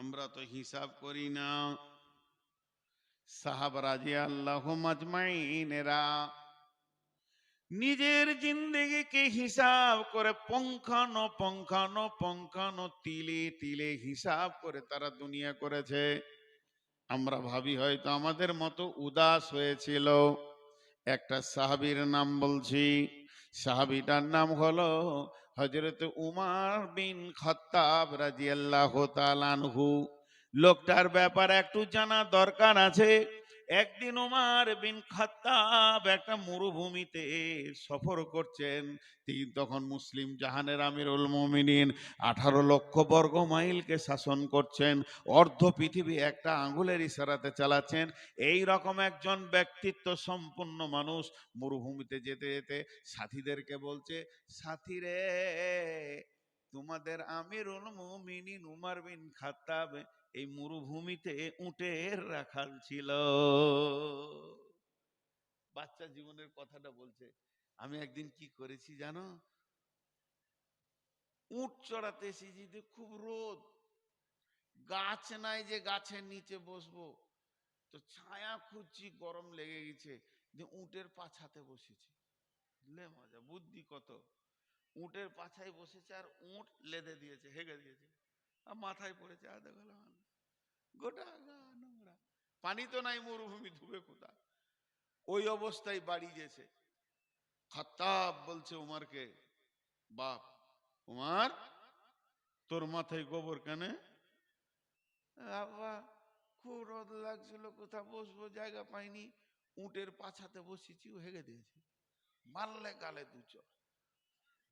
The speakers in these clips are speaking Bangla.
আমরা তো হিসাব করি না। সাহাবা রাদিয়াল্লাহু আজমাইনেরা নিজের জিন্দেগিকে হিসাব করে পঙ্খানো তিলে তিলে হিসাব করে তারা দুনিয়া করেছে। আমরা ভাবি হয়তো আমাদের মতো উদাস হয়েছিল। একটা সাহাবীর নাম বলছি, সাহাবীটার নাম হলো হযরত উমর বিন খাত্তাব রাদিয়াল্লাহু তাআলা আনহু। লোকটার ব্যাপারে একটু জানা দরকার আছে। একদিন উমর বিন খাত্তাব একটা মরুভূমিতে সফর করছেন। তিনি তখন মুসলিম জাহানের আমিরুল মুমিনিন, 18 লক্ষ বর্গ মাইলকে শাসন করছেন। অর্ধ পৃথিবী একটা আঙ্গুলের ইশারাতে চালাচ্ছেন। এই রকম একজন ব্যক্তিত্ব সম্পন্ন মানুষ মরুভূমিতে যেতে যেতে সাথীদেরকে বলছে, সাথীরে, তোমাদের আমিরুল মুমিনিন উমর বিন খাত্তাব এই মরুভূমিতে উটের রাখাল ছিল। বাচ্চা জীবনের কথাটা বলছে। আমি একদিন কি করেছি জানো? উট চড়াতে এসেছি, খুব রোদ, গাছ নাই যে গাছের নিচে বসবো, তো ছায়া খুঁজছি, গরম লেগে গেছে, যে উটের পাছাতে বসেছি। লে মজা, বুদ্ধি কত! উটের পাছায় বসেছে আর উট লেদে দিয়েছে, হেগে দিয়েছে, আর মাথায় পড়েছে আধা গলা মানুষ, গোটা গা নোংরা। পানি তো নাই, মরুভূমি, ধুবে কোথা? ওই অবস্থায় বাড়ি গেছে। খাত্তাব বলছে উমারকে, বাপ উমার, তোর মাথায় গোবর কেন? বাবা, খুব রোদ লাগছিল, কোথা বসবো, জায়গা পাইনি, উটের পাছাতে বসেছি, ও হেগে দিয়েছে। মারলে গালে দু চড়।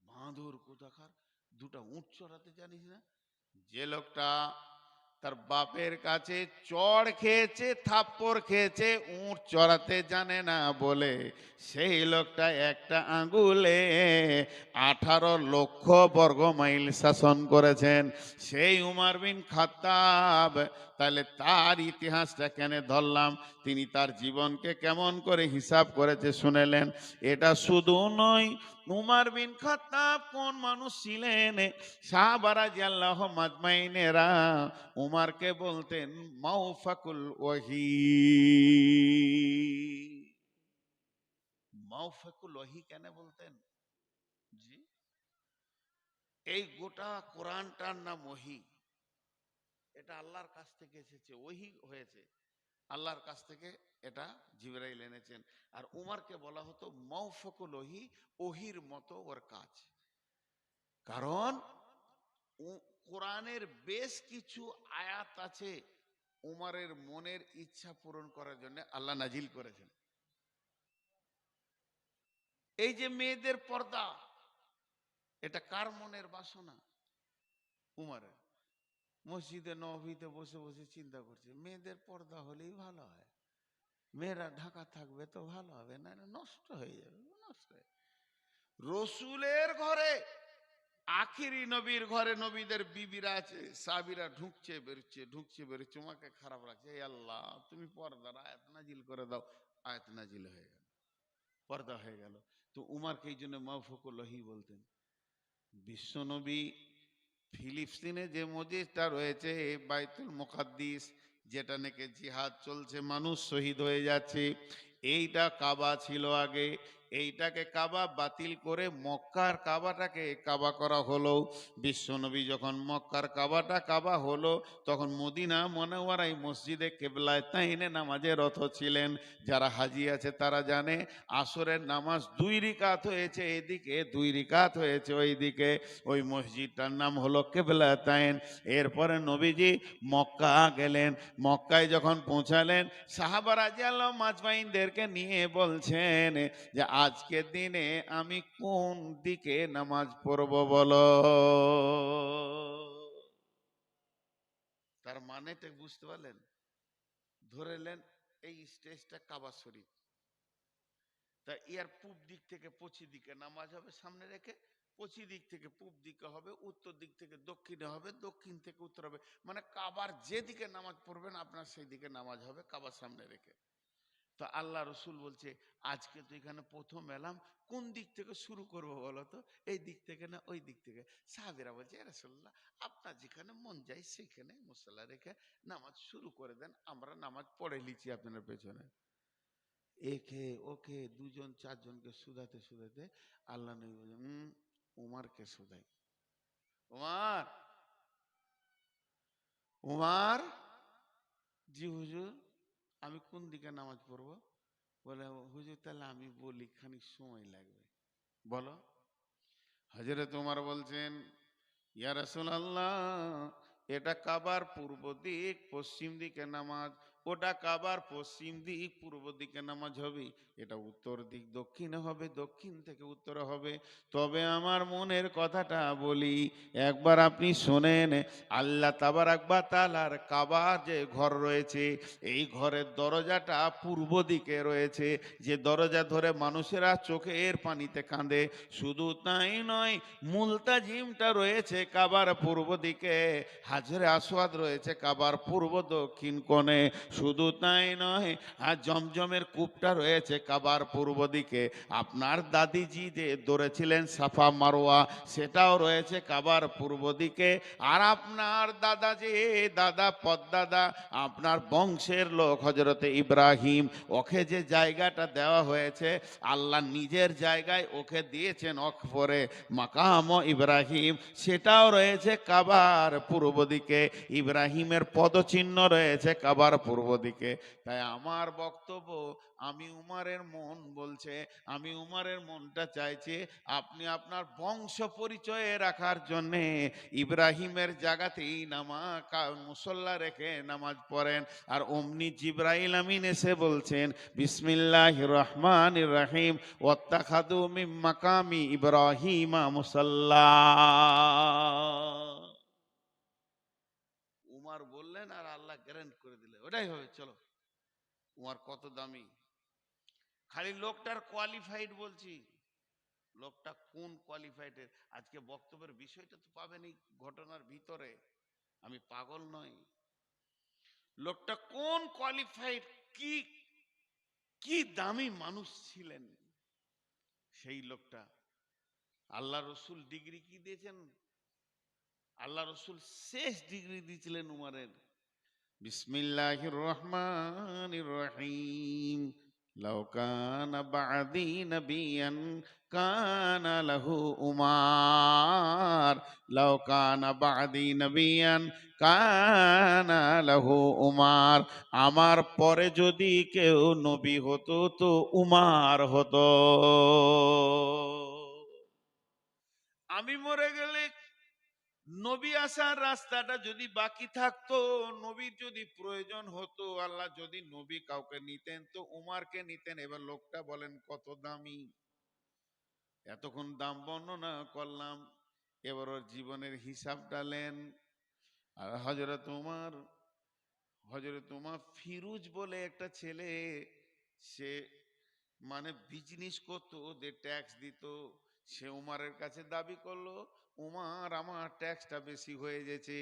বাঁদর কোথাকার, দুটা উট চড়াতে জানিস না? যে লোকটা তার বাপের কাছে চড় খেয়েছে, থাপ্পড় খেয়েছে, উট চড়াতে জানে না বলে, সেই লোকটা একটা আঙ্গুলে 18 লক্ষ বর্গ মাইল শাসন করেছেন, সেই উমর বিন খাত্তাব। তাহলে তার ইতিহাসটা কেন ধরলাম? তিনি তার জীবনকে কেমন করে হিসাব করেছে শুনেলেন। এটা শুধু নয়, উমর বিন খাত্তাব কোন মানুষ ছিলেন? সাহাবা রাদিয়াল্লাহু আজমাইনেরা উমারকে বলতেন মাওফাকুল ওয়াহি। মাওফাকুল ওয়াহি কেন বলতেন? জি, এই গোটা কোরআনটার নাম ওহি। এটা আল্লাহর কাছ থেকে এসেছে, ওহি হয়েছে আল্লাহর কাছ থেকে, এটা জিবরাইল এনেছেন। আর উমারকে বলা হতো মাওফাকুল ওহি, ওহির মতো ওর কাজ। কারণ কোরআনের বেশ কিছু আয়াত আছে উমারের মনের ইচ্ছা পূরণ করার জন্য আল্লাহ নাজিল করেছেন। এই যে মেয়েদের পর্দা, এটা কার মনের বাসনা? উমারের। মসজিদে নববীতে বসে বসে চিন্তা করছে, মেয়েদের পর্দা হলেই ভালো হয়, মেয়েরা ঢাকা থাকবে তো ভালো হবে, না নষ্ট হয়ে যাবে, নষ্ট হয়ে। রসুলের ঘরে, আখিরি নবীর ঘরে, নবীদের বিবিরা আছে, সাহাবীরা ঢুকছে বেরোচ্ছে, তোমাকে খারাপ লাগছে, এই আল্লাহ তুমি পর্দার আয়াত নাজিল করে দাও। আয়াত নাজিল হয়ে গেল, পর্দা হয়ে গেল। তো উমারকে এই জন্য মাওফাকুল ওহি বলতেন। বিশ্বনবী ফিলিস্তিনে যে মসজিদটা রয়েছে বাইতুল মুকাদ্দিস, যেটা নাকি জিহাদ চলছে, মানুষ শহীদ হয়ে যাচ্ছে, এইটা কাবা ছিল আগে। এইটাকে কাবা বাতিল করে মক্কার কাবাটাকে কাবা করা হলো। বিশ্বনবী যখন মক্কার কাবাটা কাবা হলো, তখন মদিনা মুনাওয়ারায় মসজিদে কেবলায় তাইনে নামাজে রত ছিলেন। যারা হাজি আছে তারা জানে, আসরের নামাজ 2 রাকাত হয়েছে এদিকে, 2 রাকাত হয়েছে ওইদিকে। ওই মসজিদটার নাম হলো কেবলাতাইন। এরপরে নবীজি মক্কা গেলেন। মক্কায় যখন পৌঁছালেন, সাহাবা রাদিয়াল্লাহু আজমাইনদেরকে নিয়ে বলছেন যে আজকের দিনে আমি কোন দিকে নামাজ পড়ব বলো। তার মানেটা বুঝতে পারলেন? ধরেলেন এই স্টেজটা কাবা শরীফ, তা ইয়ার পূব দিক থেকে পশ্চিম দিকে নামাজ হবে সামনে রেখে, পশ্চিম দিক থেকে পূব দিকে হবে, উত্তর দিক থেকে দক্ষিণে হবে, দক্ষিণ থেকে উত্তর হবে, মানে কাবার যেদিকে নামাজ পড়বেন আপনার সেই দিকে নামাজ হবে কাবার সামনে রেখে। তো আল্লাহ রসুল বলছে আজকে তো এখানে প্রথম এলাম, কোন দিক থেকে শুরু করবো বলো তো, এই দিক থেকে না ওই দিক থেকে? সাহাবীরা বলছে ইয়া রাসূলুল্লাহ, আপনার যেখানে মন যায় সেখানে মুসল্লা রেখে নামাজ শুরু করে দেন, আমরা নামাজ পড়ে লিছি আপনার পেছনে। একে ওকে দুজন চারজনকে শুধাতে শুধাতে আল্লাহ নবী বলছেন উমারকে শুধাই। উমার, উমার, জি হুজুর, আমি কোন দিকে নামাজ পড়বো? বলে হুজুর তাহলে আমি বলি, খানিক সময় লাগবে, বলো। হযরত ওমর বলছেন ইয়া রাসূলুল্লাহ, এটা কাবার পূর্ব দিক পশ্চিম দিকে নামাজ, ওটা কাবার পশ্চিম দিক পূর্ব দিকে নামাজ হবে, এটা উত্তর দিক দক্ষিণে হবে, দক্ষিণ থেকে উত্তরে হবে। তবে আমার মনের কথাটা বলি, একবার আপনি শোনেন, আল্লাহ তাবারাক ওয়া তাআলার কাবার যে ঘর রয়েছে, এই ঘরের দরজাটা পূর্ব দিকে রয়েছে, যে দরজা ধরে মানুষেরা চোখের পানিতে কাঁদে। শুধু তাই নয়, মুলতাজিমটা রয়েছে কাবার পূর্ব দিকে, হাজরে আসওয়াদ রয়েছে কাবার পূর্ব দক্ষিণ কোণে। শুধু তাই নয়, আর জমজমের কূপটা রয়েছে কাবার পূর্ব দিকে। আপনার দাদিজি যে দৌড়েছিলেন সাফা মারোয়া, সেটাও রয়েছে কাবার পূর্ব দিকে। আর আপনার দাদা যে দাদা পদ্দাদা, আপনার বংশের লোক হজরতে ইব্রাহিম, ওকে যে জায়গাটা দেওয়া হয়েছে, আল্লাহ নিজের জায়গায় ওকে দিয়েছেন অকফরে মাকাম ইব্রাহিম, সেটাও রয়েছে কাবার পূর্ব দিকে। ইব্রাহিমের পদচিহ্ন রয়েছে কাবার পূর্ব দিকে। তাই আমার বক্তব্য, আমি উমারের মন বলছে, আমি উমারের মনটা চাইছে, আপনি আপনার বংশ পরিচয়ে রাখার জন্যে ইব্রাহিমের জায়গাতেই মুসল্লা রেখে নামাজ পড়েন। আর অমনি জিবরাইল আমিন এসে বলছেন বিসমিল্লাহির রহমানির রহিম ওয়াত্তাখাযু মিন মাকামি ইব্রাহিমা মুসাল্লা। উমার বললেন আর আল্লাহ গ্যারান্ট করে দিলেন ওটাই হবে, চলো। উমার কত দামি! খালি লোকটার কোয়ালিফাইড বলছি, লোকটা কোন কোয়ালিফাইডের, আজকে বক্তব্যের বিষয়টা তো পাবেন এই ঘটনার ভিতরে, আমি পাগল নই। লোকটা কোন কোয়ালিফাইড, কি কি দামি মানুষ ছিলেন সেই লোকটা। আল্লাহ রসুল ডিগ্রি কি দিয়েছেন? আল্লাহ রসুল শেষ ডিগ্রি দিয়েছিলেন উমারের। বিসমিল্লাহির রহমানির রহিম লাউ কানা বাদি নবিয়ান কানা লাহু উমার, লাউ কানা বাদি নবিয়ান কানা লাহু উমার। আমার পরে যদি কেউ নবী হতো তো উমার হতো। আমি মরে গেলে নবী আসার রাস্তাটা যদি বাকি থাকতো, নবীর যদি প্রয়োজন হতো, আল্লাহ যদি নবী কাউকে নিতেন তো উমারকে নিতেন। এবার লোকটা বলেন কত দামি। এতক্ষণ দাম বর্ণনা করলাম, এবার ওর জীবনের হিসাব ডালেন। আর হযরত উমার ফিরুজ বলে একটা ছেলে, সে মানে বিজনেস করতো, ওদের ট্যাক্স দিত। সে উমারের কাছে দাবি করলো উমার আমার ট্যাক্সটা বেশি হয়ে গেছে।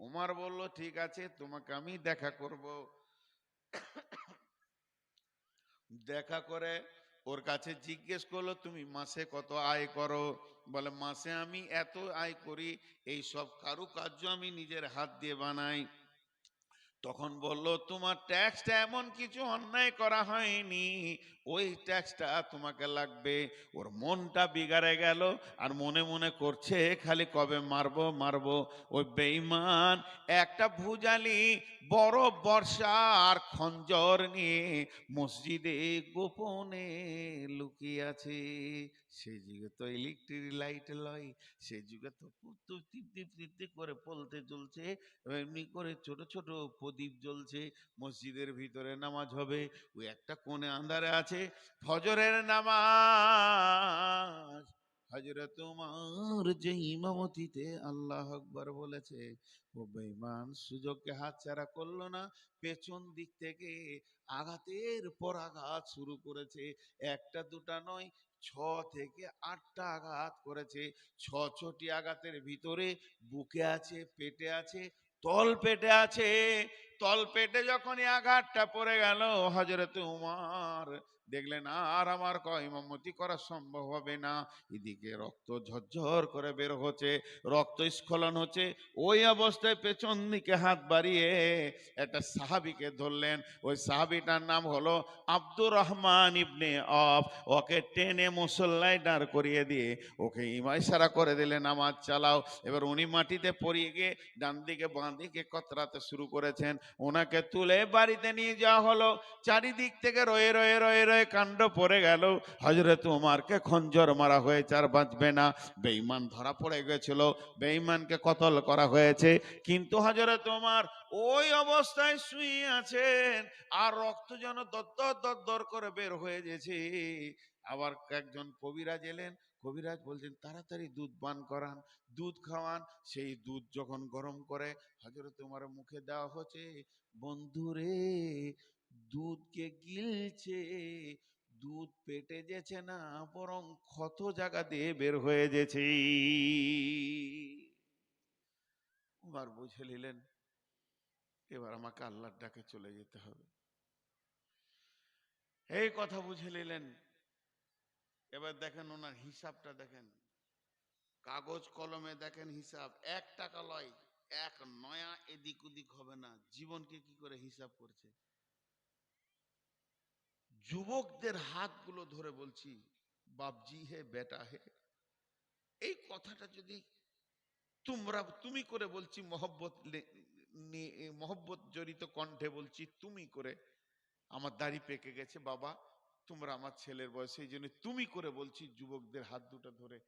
উমার বলল ঠিক আছে, তোমাকে আমি দেখা করব। দেখা করে ওর কাছে জিজ্ঞেস করলো তুমি মাসে কত আয় করো? বলে মাসে আমি এত আয় করি, এই সব কারুকার্য আমি নিজের হাত দিয়ে বানাই। তখন বলল তোমার ট্যাক্সটা এমন কিছু অন্যায় করা হয়নি, ওই ট্যাক্সটা তোমাকে লাগবে। ওর মনটা বিগাড়ে গেল, আর মনে মনে করছে খালি কবে মারবো মারবো। ওই বেঈমান একটা ভুজালি বড় বর্ষা আর খঞ্জর নিয়ে মসজিদে গোপনে লুকিয়ে আছে। সেই যুগে তো ইলেকট্রিক লাইট লয়, সেই যুগে তো টিপ করে পলতে চলছে, এমনি করে ছোট ছোট প্রদীপ জ্বলছে। মসজিদের ভিতরে নামাজ হবে, ওই একটা কোণে আন্ধারে আছে ফজরের নামাজ। হযরত উমর যে ইমামতিতে আল্লাহু আকবার বলেছে, ও বেঈমান সুযোগকে হাতছাড়া করলো না, পেছন দিক থেকে আঘাতের পর আঘাত শুরু করেছে। একটা দুটা নয়, 6 থেকে 8টা আঘাত করেছে। 6টি আঘাতের ভিতরে বুকে আছে, পেটে আছে, তল পেটে আছে, তল পেটে যখনই আঘাতটা পড়ে গেল, হযরত উমর দেখলেন আর আমার ইমামতি করা সম্ভব হবে না। এদিকে রক্ত ঝরঝর করে বের হচ্ছে, রক্ত স্খলন হচ্ছে। ওই অবস্থায় পেছন দিকে হাত বাড়িয়ে একটা সাহাবীকে ধরলেন। ওই সাহাবীটার নাম হলো আব্দুর রহমান ইবনে আওফ। ওকে টেনে মুসল্লায় দাঁড় করিয়ে দিয়ে ওকে ইশারা করে দিলেন নামাজ চালাও। এবার উনি মাটিতে পড়িয়ে গিয়ে ডান দিকে বাঁ দিকে কতরাতে শুরু করেছেন। ওনাকে তুলে বাড়িতে নিয়ে যাওয়া হলো। চারিদিক থেকে রয়ে রয়ে রয়ে রয়ে কাণ্ড পড়ে গেল। হযরত উমরকে খঞ্জর মারা হয়েছে, আর বাঁচবে না। বেঈমান ধরা পড়ে গেছিল, বেঈমানকে কতল করা হয়েছে। কিন্তু হযরত উমর ওই অবস্থায় শুয়ে আছেন, আর রক্ত যেন দরদর দরদর করে বের হয়ে গেছে। আবার একজন কবিরাজ এলেন। কবিরাজ বলছেন তাড়াতাড়ি দুধ পান করান, দুধ খাওয়ান। সেই দুধ যখন গরম করে হযরত উমরের মুখে দেওয়া হচ্ছে, বন্ধুরে দুধকে গিলছে, দুধ পেটে যেছে না, বরং ক্ষত জায়গা দিয়ে বের হয়ে যেছে। উমর বুঝে নিলেন এবার আমাকে আল্লাহর ডাকে চলে যেতে হবে। এই কথা বুঝে নিলেন। এবার দেখেন ওনার হিসাবটা দেখেন, কাগজ কলমে দেখেন হিসাব, 1 টাকা লয়, 1 নয়া এদিক ওদিক হবে না। জীবনকে কি করে হিসাব করছে। যুবকদের হাতগুলো ধরে বলছি, বাপজি হে বেটা হে, এই কথাটা যদি তুমি করে বলছি, মহব্বত জড়িত কণ্ঠে বলছি, তুমি করে। আমার দাড়ি পেকে গেছে বাবা, তোমরা আমার ছেলের বয়সে, এই জন্য তুমি করে বলছি যুবকদের হাত দুটো ধরে।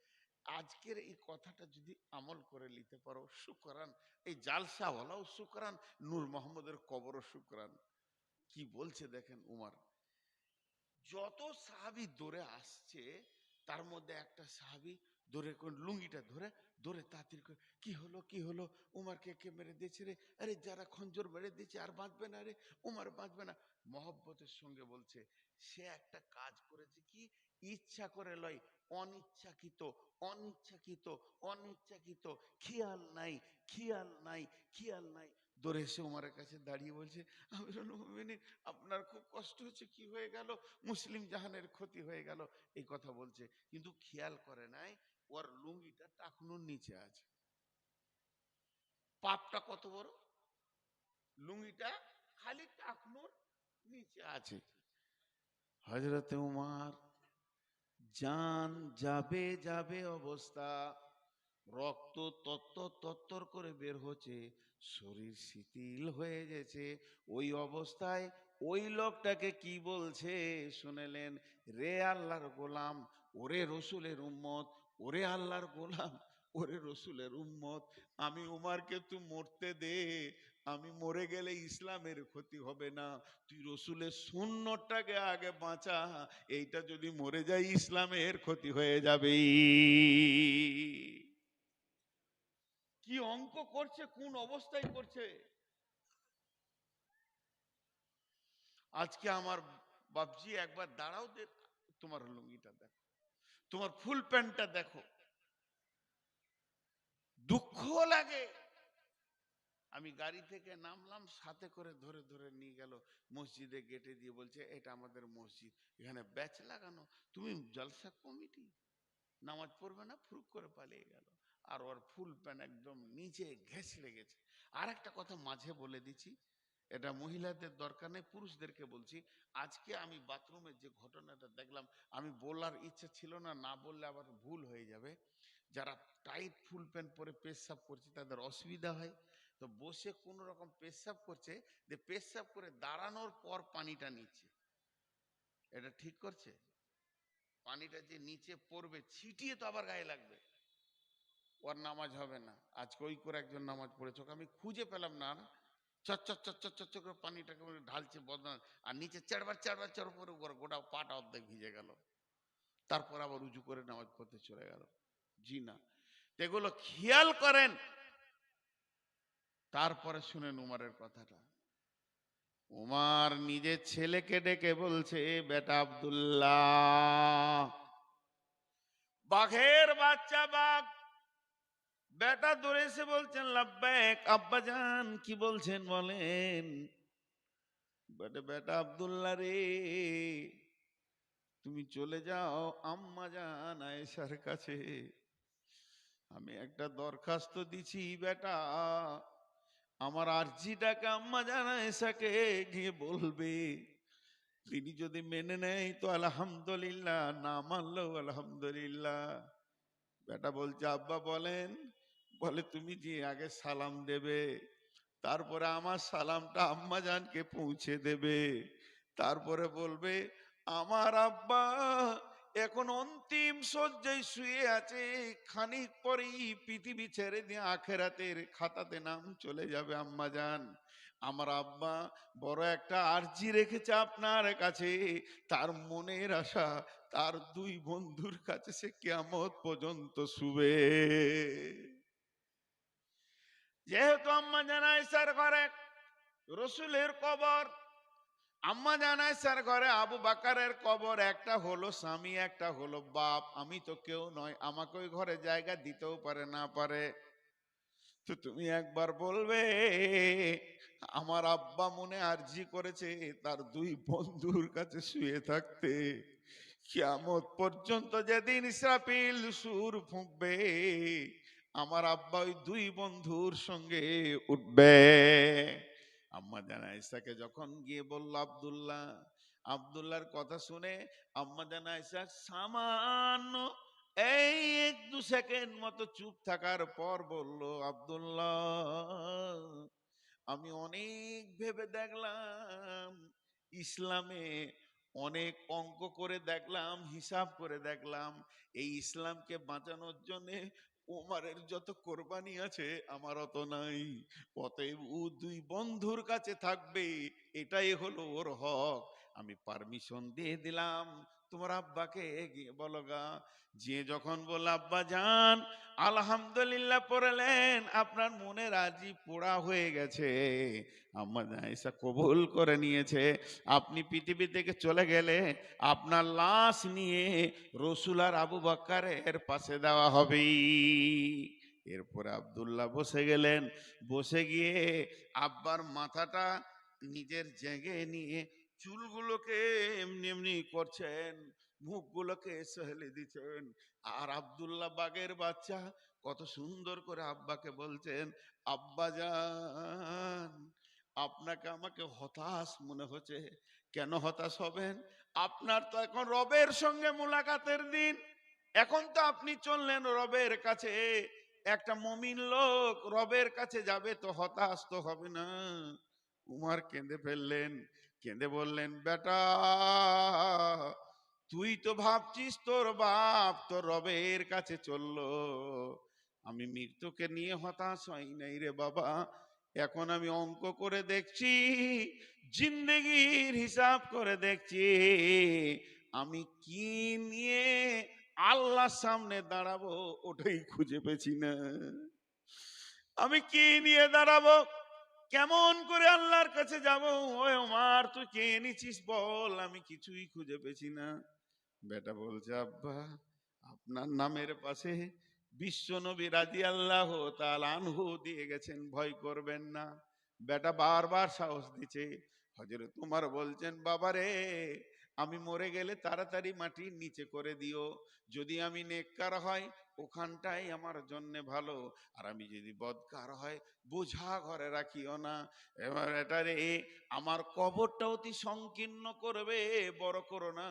আজকের এই কথাটা যদি আমল করে নিতে পারো, শুকরান। এই জালসাওয়ালাও শুকরান, নূর মোহাম্মদের কবরও শুকরান। কি বলছে দেখেন উমর। যত সাহাবী দৌড়ে আসছে, তার মধ্যে একটা সাহাবী দৌড়ে লুঙ্গিটা ধরে ধরে তাড়াতাড়ি করে, কি হলো কি হলো, উমারকে কে মেরে দিয়েছে রে, আরে যারা খঞ্জর মেরে দিয়েছে আর বাঁচবে না রে, উমার বাঁচবে না। মহব্বতের সঙ্গে বলছে সে একটা কাজ করেছে, কি ইচ্ছা করে লয়, অনিচ্ছাকৃত অনিচ্ছাকৃত অনিচ্ছাকৃত, খেয়াল নাই খেয়াল নাই খেয়াল নাই। দৌড়ে এসে উমারের কাছে দাঁড়িয়ে বলছে, আমিরুল মুমিনিন আপনার খুব কষ্ট হচ্ছে, কি হয়ে গেল, মুসলিম জাহানের ক্ষতি হয়ে গেল, এই কথা বলছে। কিন্তু খেয়াল করে নাই ওর লুঙ্গিটা টাকনুর নিচে আছে। পাপটা কত বড়, লুঙ্গিটা খালি টাকনুর নিচে আছে। হযরতে উমর জান যাবে যাবে অবস্থা, রক্ত তত্তর তত্তর করে বের হচ্ছে, শরীর শিথিল হয়ে গেছে। ওই অবস্থায় ওই লোকটাকে কি বলছে শুনেলেন, রে আল্লাহর গোলাম, ওরে রসুলের উম্মত, ওরে আল্লাহর গোলাম, ওরে রসুলের উম্মত, আমি উমারকে তুই মরতে দে, আমি মরে গেলে ইসলামের ক্ষতি হবে না, তুই রসুলের সুন্নতটাকে আগে বাঁচা, এইটা যদি মরে যায় ইসলামের ক্ষতি হয়ে যাবে। কি অঙ্ক করছে, কোন অবস্থায় করছে। আজকে আমার বাপজি একবার দাঁড়াও, তোমার লুঙ্গিটা দেখো, তোমার ফুল প্যান্টটা দেখো, দুঃখ লাগে। আমি গাড়ি থেকে নামলাম, সাথে করে ধরে ধরে নিয়ে গেল মসজিদে, গেটে দিয়ে বলছে এটা আমাদের মসজিদ, এখানে ব্যাচ লাগানো, তুমি জলসা কমিটি, নামাজ পড়বে না, ফুরুক করে পালিয়ে গেল। আর ওর ফুল প্যান্ট একদম নিচে ঘেঁষ লেগেছে। আর একটা কথা মাঝে বলে দিচ্ছি, এটা মহিলাদের দরকার নেই, পুরুষদেরকে বলছি। আজকে আমি বাথরুমে যে ঘটনাটা দেখলাম, আমি বলার ইচ্ছা ছিল না, না বললে আবার ভুল হয়ে যাবে। যারা টাইট ফুল প্যান্ট পরে পেশাব করছে তাদের অসুবিধা হয়, তো বসে কোন রকম পেশাব করছে, যে পেশাব করে দাঁড়ানোর পর পানিটা নিচ্ছে, এটা ঠিক করছে? পানিটা যে নিচে পড়বে ছিটিয়ে তো আবার গায়ে লাগবে, ওর নামাজ হবে না। আজকে ওই করে একজন নামাজ পড়েছে, ওকে আমি খুঁজে পেলাম না, চচ্চর চচ্চর চচ্চর করে পানিটাকে ঢালছে বদনাম, আর নিচে চারবার চারবার চার উপরে গোটা পাটা অর্ধেক ভিজে গেল। তারপর আবার উজু করে নামাজ পড়তে চলে গেল। জি না, এগুলো খেয়াল করেন। তারপরে শুনেন উমারের কথাটা। উমার নিজের ছেলেকে ডেকে বলছে, বেটা আব্দুল্লাহ, বাঘের বাচ্চা বাঘ, বেটা দৌড়ে এসে বলছেন লাব্বাইক আব্বাজান, কি বলছেন বলেন। বেটা বেটা আব্দুল্লাহ রে, তুমি চলে যাও আম্মা জান আয়েশার কাছে, আমি একটা দরখাস্ত দিছি বেটা, আমার আরজিটাকে আম্মা জান আয়েশাকে গিয়ে বলবে, তিনি যদি মেনে নেয় তো আলহামদুলিল্লাহ, না মানলেও আলহামদুলিল্লাহ। বেটা বলছে আব্বা বলেন। বলে তুমি যে আগে সালাম দেবে, তারপরে আমার সালামটা আম্মা জানকে পৌঁছে দেবে, তারপরে বলবে আমার আব্বা এখন অন্তিম শয্যায় শুয়ে আছে, খানিক পরেই পৃথিবী ছেড়ে দিয়ে আখেরাতের খাতাতে নাম চলে যাবে আম্মা জান। আমার আব্বা বড় একটা আরজি রেখেছে আপনার কাছে, তার মনের আশা তার দুই বন্ধুর কাছে সে কিয়ামত পর্যন্ত শুবে। যেহেতু আম্মা জান আয়েশার ঘরে রসুলের কবর, আম্মা জান আয়েশার ঘরে আবু বাকারের কবর, একটা হলো স্বামী একটা হলো বাপ, আমি তো কেউ নয়, আমাকে ওই ঘরে জায়গা দিতেও পারে না পারে। তো তুমি একবার বলবে আমার আব্বা মনে আরজি করেছে তার দুই বন্ধুর কাছে শুয়ে থাকতে, কিয়ামত পর্যন্ত যেদিন ইসরাফিল সুর ফুঁকবে আমার আব্বা ওই দুই বন্ধুর সঙ্গে উঠবে। আম্মা জান আয়েশাকে যখন গিয়ে বলল আব্দুল্লাহ, আব্দুল্লাহর কথা শুনে আম্মা জান আয়েশা সামান্য এই 1-2 সেকেন্ড মতো চুপ থাকার পর বলল আব্দুল্লাহ, আমি অনেক ভেবে দেখলাম, ইসলামে অনেক অঙ্ক করে দেখলাম, হিসাব করে দেখলাম, এই ইসলামকে বাঁচানোর জন্য ওমরের যত কোরবানি আছে আমার অত নাই, অতএব ও দুই বন্ধুর কাছে থাকবে, এটাই হলো ওর হক, আমি পারমিশন দিয়ে দিলাম, তোমার আব্বাকে গিয়ে বলো গা। যে যখন বলল আব্বা যান আলহামদুলিল্লাহ পড়লেন, আপনার মনে রাজি পোড়া হয়ে গেছে, আম্মা আয়েশা কবুল করে নিয়েছে, আপনি পৃথিবী থেকে চলে গেলে আপনার লাশ নিয়ে রসুল আর আবু বকরের পাশে দেওয়া হবে। এরপরে আব্দুল্লাহ বসে গেলেন, বসে গিয়ে আব্বার মাথাটা নিজের জেগে নিয়ে চুলগুলোকে এমনি এমনি করছেন, মুখগুলোকে সহেলে দিচ্ছেন, আর আব্দুল্লাহ বাগের বাচ্চা কত সুন্দর করে আব্বাকে বলছেন আব্বা জান, আপনাকে আমাকে হতাশ মনে হচ্ছে। কেন হতাশ হবেন, আপনার তো এখন রবের সঙ্গে মুলাকাতের দিন, এখন তো আপনি চললেন রবের কাছে, একটা মুমিন লোক রবের কাছে যাবে তো হতাশ তো হবে না। উমর কেঁদে ফেললেন, কেঁদে বললেন বেটা, তুই তো ভাবছিস তোর বাপ তোর রবের কাছে চললো, আমি মৃত্যুকে নিয়ে হতাশ হই নাই রে বাবা, এখন আমি অঙ্ক করে দেখছি, জিন্দেগির হিসাব করে দেখছি, আমি কি নিয়ে আল্লাহর সামনে দাঁড়াবো ওটাই খুঁজে পেছি না, আমি কি নিয়ে দাঁড়াবো, কেমন করে আল্লাহর কাছে যাব, ওই ওমর তুই কে নিছিস বল, আমি কিছুই খুঁজে পেছি না। বেটা বলছে আব্বা আপনার নামের পাশে বিশ্ব নবী রাদিয়াল্লাহু তাআলা আনহু দিয়ে গেছেন, ভয় করবেন না। বেটা বারবার সাহস দিচ্ছে। হযরত ওমর বলছেন বাবারে, আমি মরে গেলে তাড়াতাড়ি মাটির নিচে করে দিও, যদি আমি নেককার হয় ওখানটাই আমার জন্য ভালো, আর আমি যদি বদকার হয় বোঝা ঘরে রাখিও না। এবার এটারে আমার কবরটা অতি সংকীর্ণ করবে, বড় করো না,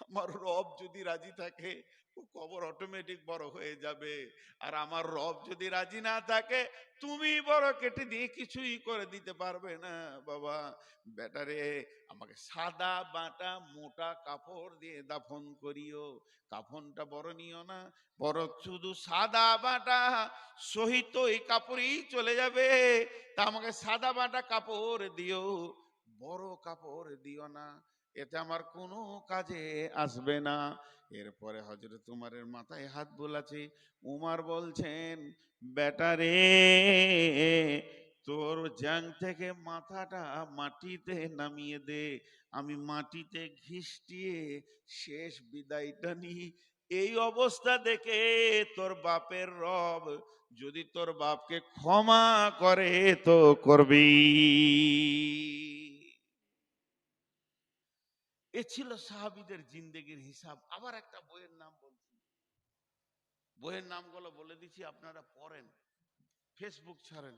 আমার রব যদি রাজি থাকে ও কবর অটোমেটিক বড় হয়ে যাবে, আর আমার রব যদি রাজি না থাকে তুমি বড় কেটে দিয়ে কিছুই করে দিতে পারবে না বাবা। বেটারে আমাকে সাদা বাটা মোটা কাপড় দিয়ে দাফন করিও, কাফনটা বড় নিও না, বড় শুধু সাদা বাটা শহীদ তো এই কাপড়ই চলে যাবে, তা আমাকে সাদা বাটা কাপড় দিও, বড় কাপড় দিও না, এতে আমার কোনো কাজে আসবে না। এরপরে হযরত উমরের মাথায় হাত বোলাছে, উমর বলছেন বেটারে, তোর জাং থেকে মাথাটা মাটিতে নামিয়ে দে, আমি মাটিতে ঘিষ্টিয়ে শেষ বিদায়টা নি, এই অবস্থা দেখে তোর বাপের রব যদি তোর বাপকে ক্ষমা করে তো করবি। এ ছিল সাহাবীদের জিন্দেগির হিসাব। আবার একটা বইয়ের নাম বলছি, বইয়ের নামগুলো বলে দিচ্ছি, আপনারা পড়েন, ফেসবুক ছাড়েন।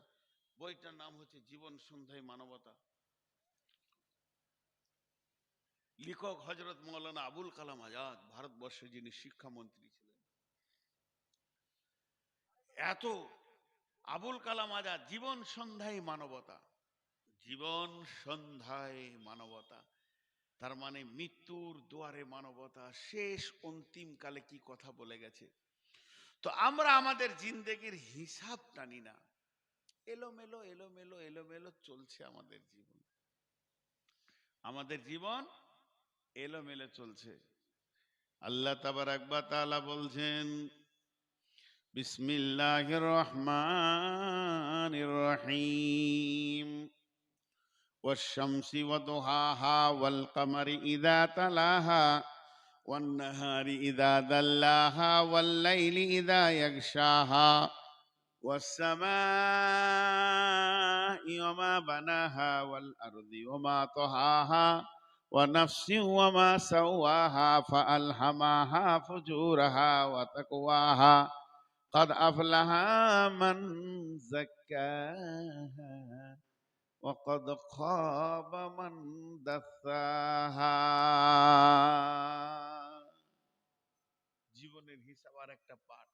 বইটার নাম হচ্ছে জীবন সন্ধ্যায় মানবতা। লেখক হযরত মৌলানা আবুল কালাম আজাদ, ভারতবর্ষে যিনি শিক্ষামন্ত্রী ছিলেন। এত আবুল কালাম আজাদ, জীবন সন্ধ্যায় মানবতা, জীবন সন্ধ্যায় মানবতা, তার মানে মৃত্যুর দুয়ারে মানবতা, শেষ অন্তিম কালে কি কথা বলে গেছে। তো আমরা আমাদের জিন্দেগির হিসাব টানি না, এলোমেলো এলোমেলো এলোমেলো চলছে আমাদের জীবন, আমাদের জীবন এলোমেলো চলছে। আল্লাহ তাবারাক ওয়া তাআলা বলছেন, বিসমিল্লাহির রহমানির রহিম, والشمس وضحاها والقمر إذا تلاها والنهار إذا دلاها والليل إذا يغشاها والسماء وما بناها والأرض وما طحاها ونفس وما سواها فألهمها فجورها وتقواها قد أفلح من زكاها وقد خاب من دساها। জীবনের হিসাব আর একটা পাঠ।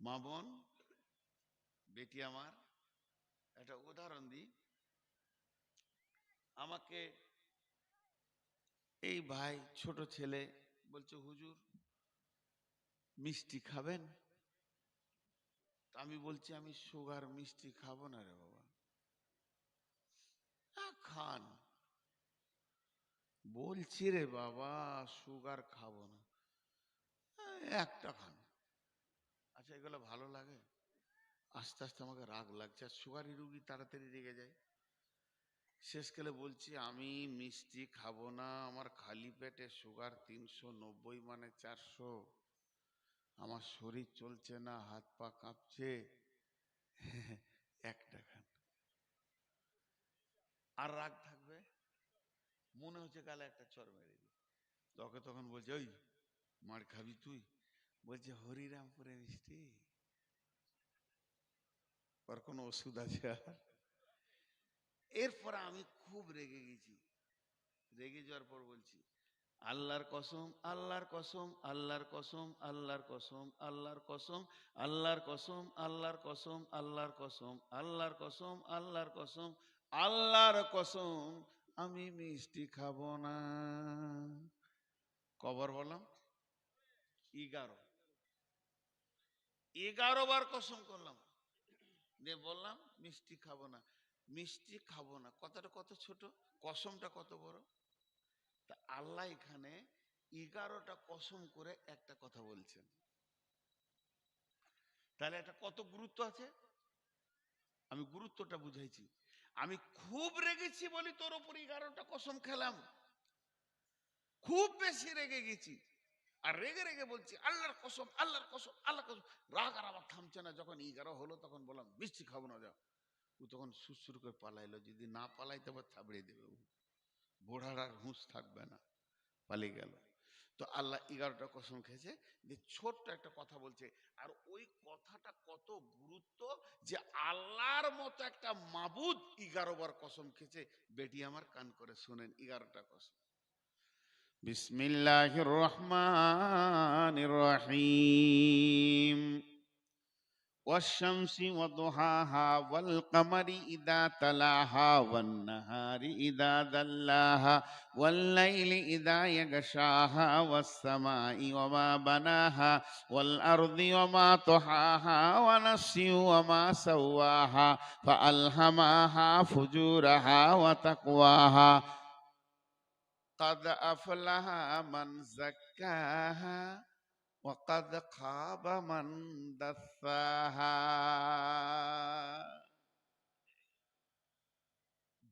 মা বোন, বেটি আমার, একটা উদাহরণ দিই। আমাকে এই ভাই, ছোট ছেলে বলছে, হুজুর মিষ্টি খাবেন? আমি বলছি আমি সুগার মিষ্টি খাবো না রে বাবা। খান। বলছি রে বাবা সুগার খাবো না, একটা খান। আচ্ছা এগুলো ভালো লাগে? আস্তে আস্তে আমাকে রাগ লাগছে, আর সুগারি রুগী তাড়াতাড়ি রেগে যায়। শেষকালে বলছি আমি মিষ্টি খাবো না, আমার খালি পেটে সুগার 390 মানে 400, আমার শরীর চলছে না, হাত পা কাঁপছে, একটা খান। আর রাগ থাকবে, মনে হচ্ছে গালে একটা চড় মেরে দিই। তোকে তখন বলছে, ওই মার খাবি তুই? বলছে হরিরামপুরে মিষ্টি, ওর কোনো ওষুধ আছে আর? এরপর আমি খুব রেগে গেছি। রেগে যাওয়ার পর বলছি, আল্লাহর কসম, আল্লাহর কসম, আল্লাহর কসম, আল্লাহর কসম, আল্লাহর কসম, আল্লাহর কসম, আল্লাহর কসম, আল্লাহর কসম, আল্লাহর কসম, আল্লাহর কসম, আল্লাহর কসম, আমি মিষ্টি খাবো না। কবার বললাম? 11। 11 বার কসম করলাম, দিয়ে বললাম মিষ্টি খাবো না, মিষ্টি খাবো না। কথাটা কত ছোট, কসমটা কত বড়। তা আল্লাহ এখানে 11টা কসম করে একটা কথা বলছেন, তাহলে এটা কত গুরুত্ব আছে। আমি গুরুত্বটা বুঝাইছি। আমি খুব রেগেছি বলি তোর উপর 11টা কসম খেলাম, খুব বেশি রেগে গেছি, আর রেগে রেগে বলছি আল্লাহর কসম, আল্লাহর কসম, আল্লাহর কসম। রাগ আর আমার থামছে না। যখন 11 হলো তখন বললাম মিষ্টি খাবো না, যাও। ও তখন সুরসুর করে পালাইলো, যদি না পালাইতে আবার থাবড়িয়ে দেবে, বুড়ার আর হুঁশ থাকবে না, পালিয়ে গেল। তো আল্লাহ 11টা কসম খেয়েছে, যে ছোট্ট একটা কথা বলছে। আর ওই কথাটা কত গুরুত্ব, যে আল্লাহর মতো একটা মাবুদ 11 বার কসম খেয়েছে। বেটি আমার কান করে শুনেন 11টা কসম। বিসমিল্লাহির রহমানির রহিম, والشمس وضحاها والقمر إذا تلاها والنهار إذا دلاها والليل إذا يغشاها والسماء وما بناها والأرض وما طحاها ونفس وما سواها فألهمها فجورها وتقواها قد أفلح من زكاها وقد خاب من دساها।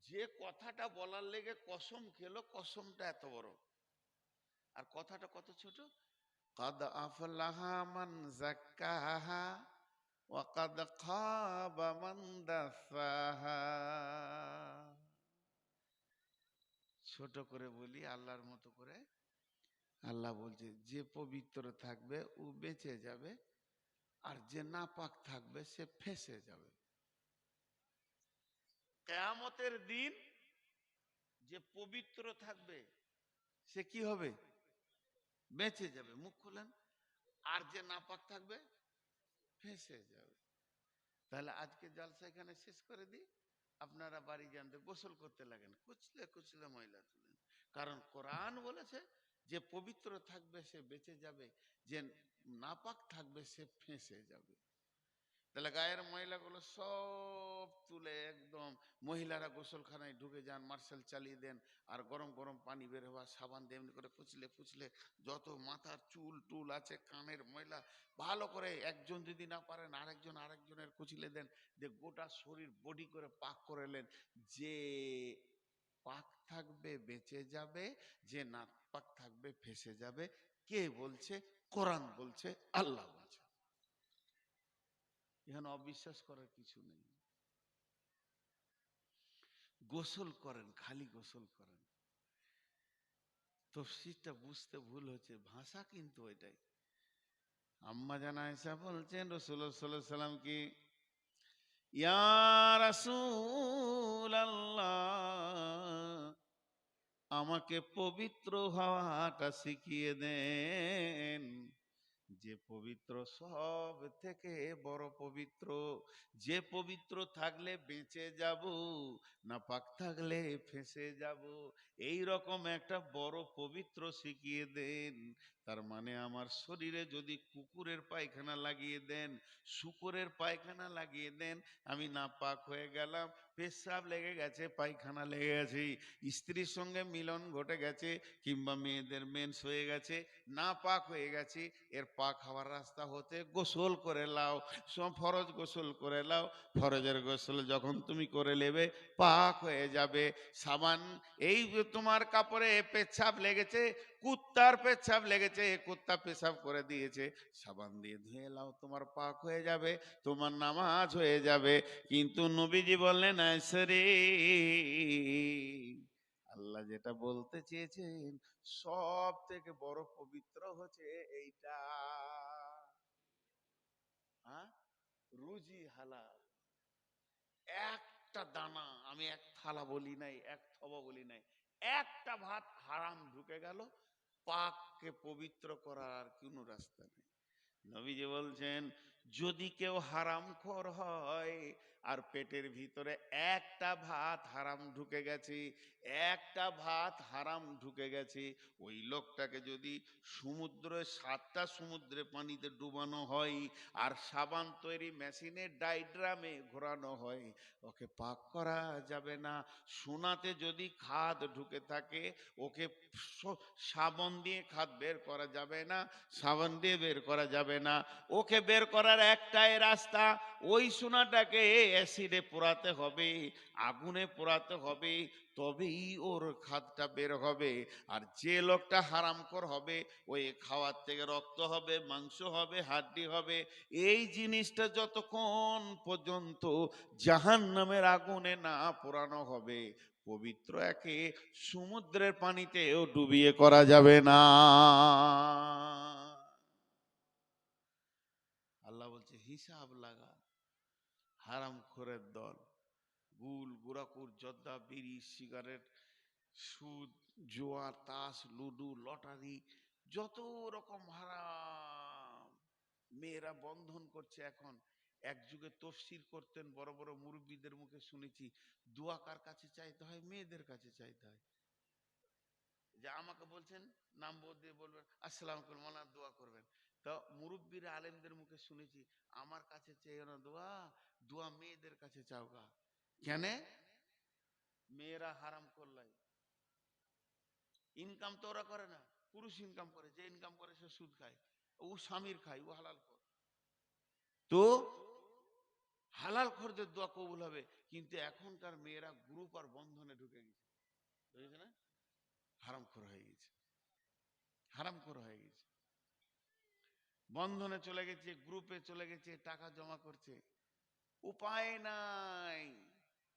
যে কথাটা বলার লেগে কসম খেলো, কসমটা এত বড়, আর কথাটা কত ছোট। কাদ আফলাহা মান যাক্কাহা ওয়া কাদ খাবা মান দাসাহা। ছোট করে বলি আল্লাহর মতো করে। আল্লাহ বলছে যে পবিত্র থাকবে ও বেঁচে যাবে, আর যে নাপাক থাকবে সে ফেঁসে যাবে। কিয়ামতের দিন যে পবিত্র থাকবে সে কি হবে? বেঁচে যাবে, মুখ খুলেন। আর যে নাপাক থাকবে ফেঁসে যাবে। তাহলে আজকে জলসা এখানে শেষ করে দিই, আপনারা বাড়ি যান, গোসল করতে লাগেন, কুচলে কুচলে ময়লা তুলেন। কারণ কোরআন বলেছে যে পবিত্র থাকবে সে বেঁচে যাবে, যে নাপাক থাকবে সে ফেঁসে যাবে। তাহলে গায়ের ময়লাগুলো সব তুলে একদম, মহিলারা গোসলখানায় ঢুকে যান, মার্শাল চালিয়ে দেন, আর গরম গরম পানি বের হওয়া, সাবান দিয়ে এমনি করে কুচলে কুচলে যত মাথার চুল টুল আছে, কানের ময়লা ভালো করে, একজন যদি না পারেন আরেকজনের কুচলে দেন, যে গোটা শরীর বডি করে পাক করে নেন। যে পাক থাকবে বেঁচে যাবে, যে না পাক থাকবে ফেঁসে যাবে। কে বলছে? কোরআন বলছে, আল্লাহ বলছে। এখানে অবিশ্বাস করার কিছু নেই। গোসল করেন, খালি গোসল করেন। তফসিরটা বুঝতে ভুল হচ্ছে, ভাষা কিন্তু ওইটাই। আম্মা জান আয়েশা বলছেন রাসূলুল্লাহ সাল্লাল্লাহু আলাইহি সাল্লাম কি, ইয়া রাসূলাল্লাহ, আমাকে পবিত্র হওয়াটা শিখিয়ে দেন। যে পবিত্র সব থেকে বড় পবিত্র, যে পবিত্র থাকলে বেঁচে যাব, না পাক থাকলে ফেঁসে যাব, এই রকম একটা বড় পবিত্র শিখিয়ে দেন। তার মানে আমার শরীরে যদি কুকুরের পায়খানা লাগিয়ে দেন, শূকরের পায়খানা লাগিয়ে দেন, আমি না পাক হয়ে গেলাম, পেশাব লেগে গেছে, পায়খানা লেগে গেছে, স্ত্রীর সঙ্গে মিলন ঘটে গেছে, কিংবা মেয়েদের মেন্স হয়ে গেছে, না পাক হয়ে গেছে, এর পাক হওয়ার রাস্তা হতে গোসল করে লাও, সব ফরজ গোসল করে লাও। ফরজের গোসল যখন তুমি করে নেবে পাক হয়ে যাবে। সাবান, এই তোমার কাপড়ে পেচ্ছাপ লেগেছে, কুত্তার পেচ্ছাপ লেগেছে, কুত্তা পেশাব করে দিয়েছে, সাবান দিয়ে ধুয়ে লাও, তোমার পাক হয়ে যাবে, তোমার নামাজ হয়ে যাবে। কিন্তু নবীজি বললেন, আয়সারে, আল্লাহ যেটা বলতে চেয়েছেন সব থেকে বড় পবিত্র হচ্ছে এইটা, হ্যাঁ, রুজি হালাল। একটা দানা, আমি এক থালা বলি নাই, এক থবা বলি নাই, একটা ভাত হারাম ঢুকে গেল, পাককে পবিত্র করার আর কোনো রাস্তা নেই। নবীজি বলছেন, যদি কেউ হারামখোর হয় আর পেটের ভিতরে একটা ভাত হারাম ঢুকে গেছে, একটা ভাত হারাম ঢুকে গেছে, ওই লোকটাকে যদি সমুদ্রে 7টা সমুদ্রে পানিতে ডুবানো হয় আর সাবান তৈরি মেশিনে ডাইড্রামে ঘোরানো হয়, ওকে পাক করা যাবে না। সোনাতে যদি খাদ ঢুকে থাকে, ওকে সাবান দিয়ে খাদ বের করা যাবে না, সাবান দিয়ে বের করা যাবে না। ওকে বের করার একটাই রাস্তা, ওই সোনাটাকে অ্যাসিডে পোড়াতে হবে, আগুনে পোড়াতে হবে, তবেই ওর খাদটা বের হবে। আর যে লোকটা হারামখোর হবে, ওই খাওয়ার থেকে রক্ত হবে, মাংস হবে, হাড্ডি হবে, এই জিনিসটা যতক্ষণ পর্যন্ত জাহান্নামের আগুনে না পোড়ানো হবে, পবিত্র একে সমুদ্রের পানিতেও ডুবিয়ে করা যাবে না। আল্লাহ বলছে, হিসাব লাগা। হারামখোরের দল, গুল গুড়াকুর জর্দা বিড়ি সিগারেট সুদ জুয়া তাস লুডু লটারি, যত রকম হারাম মেয়েরা বন্ধন করছে এখন। এক যুগে তফসির করতেন বড় বড় মুরব্বীদের মুখে শুনেছি, দোয়া কার কাছে চাইতে হয়? মেয়েদের কাছে চাইতে হয়। যে আমাকে বলছেন, নাম দিয়ে বলবেন আসসালাম আলাইকুম, মানা দোয়া করবেন। তো মুরব্বীরা আলেমদের মুখে শুনেছি, আমার কাছে চেয়েও না দোয়া, দোয়া মেয়েদের কাছে চাও গা। কেন? মেয়েরা হারাম করলাই, ইনকাম তো ওরা করে না, পুরুষ ইনকাম করে, যে ইনকাম করে সে সুদ খায়, ও স্বামীর খায়, ও হালাল কর। তো হালাল খরচের দোয়া কবুল হবে, কিন্তু এখনকার মেয়েরা গ্রুপ আর বন্ধনে ঢুকে গেছে, বুঝেছে না? হারাম খোর হয়ে গেছে, হারাম খোর হয়ে গেছে। বন্ধনে চলে গেছে, গ্রুপে চলে গেছে, টাকা জমা করছে, উপায় নাই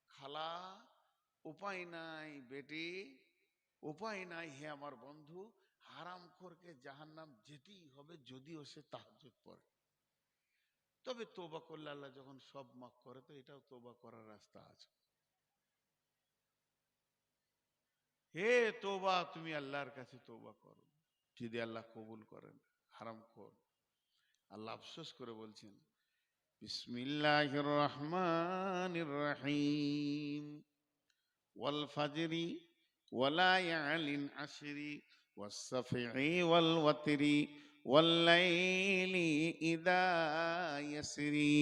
খালা, উপায় নাই বেটি, উপায় নাই হে আমার বন্ধু, হারামখোরকে জাহান্নাম যেতেই হবে যদিও সে তাহাজ্জুদ পড়ে। তবে তোবা করলে আল্লাহ যখন সব মাফ করে, তো এটাও তোবা করার রাস্তা আছে। হে তোবা, তুমি আল্লাহর কাছে তোবা করো, যদি আল্লাহ কবুল করেন। হারামখোর আল্লাহ আফসোস করে বলছেন, বিসমিল্লাহির রহমানির রহিম, ওয়াল ফাজরি ওয়ালায়ালিন আশরি ওয়াসসাফি ওয়াল ওয়াতরি ওয়াল্লাইলি ইযা ইয়াসরি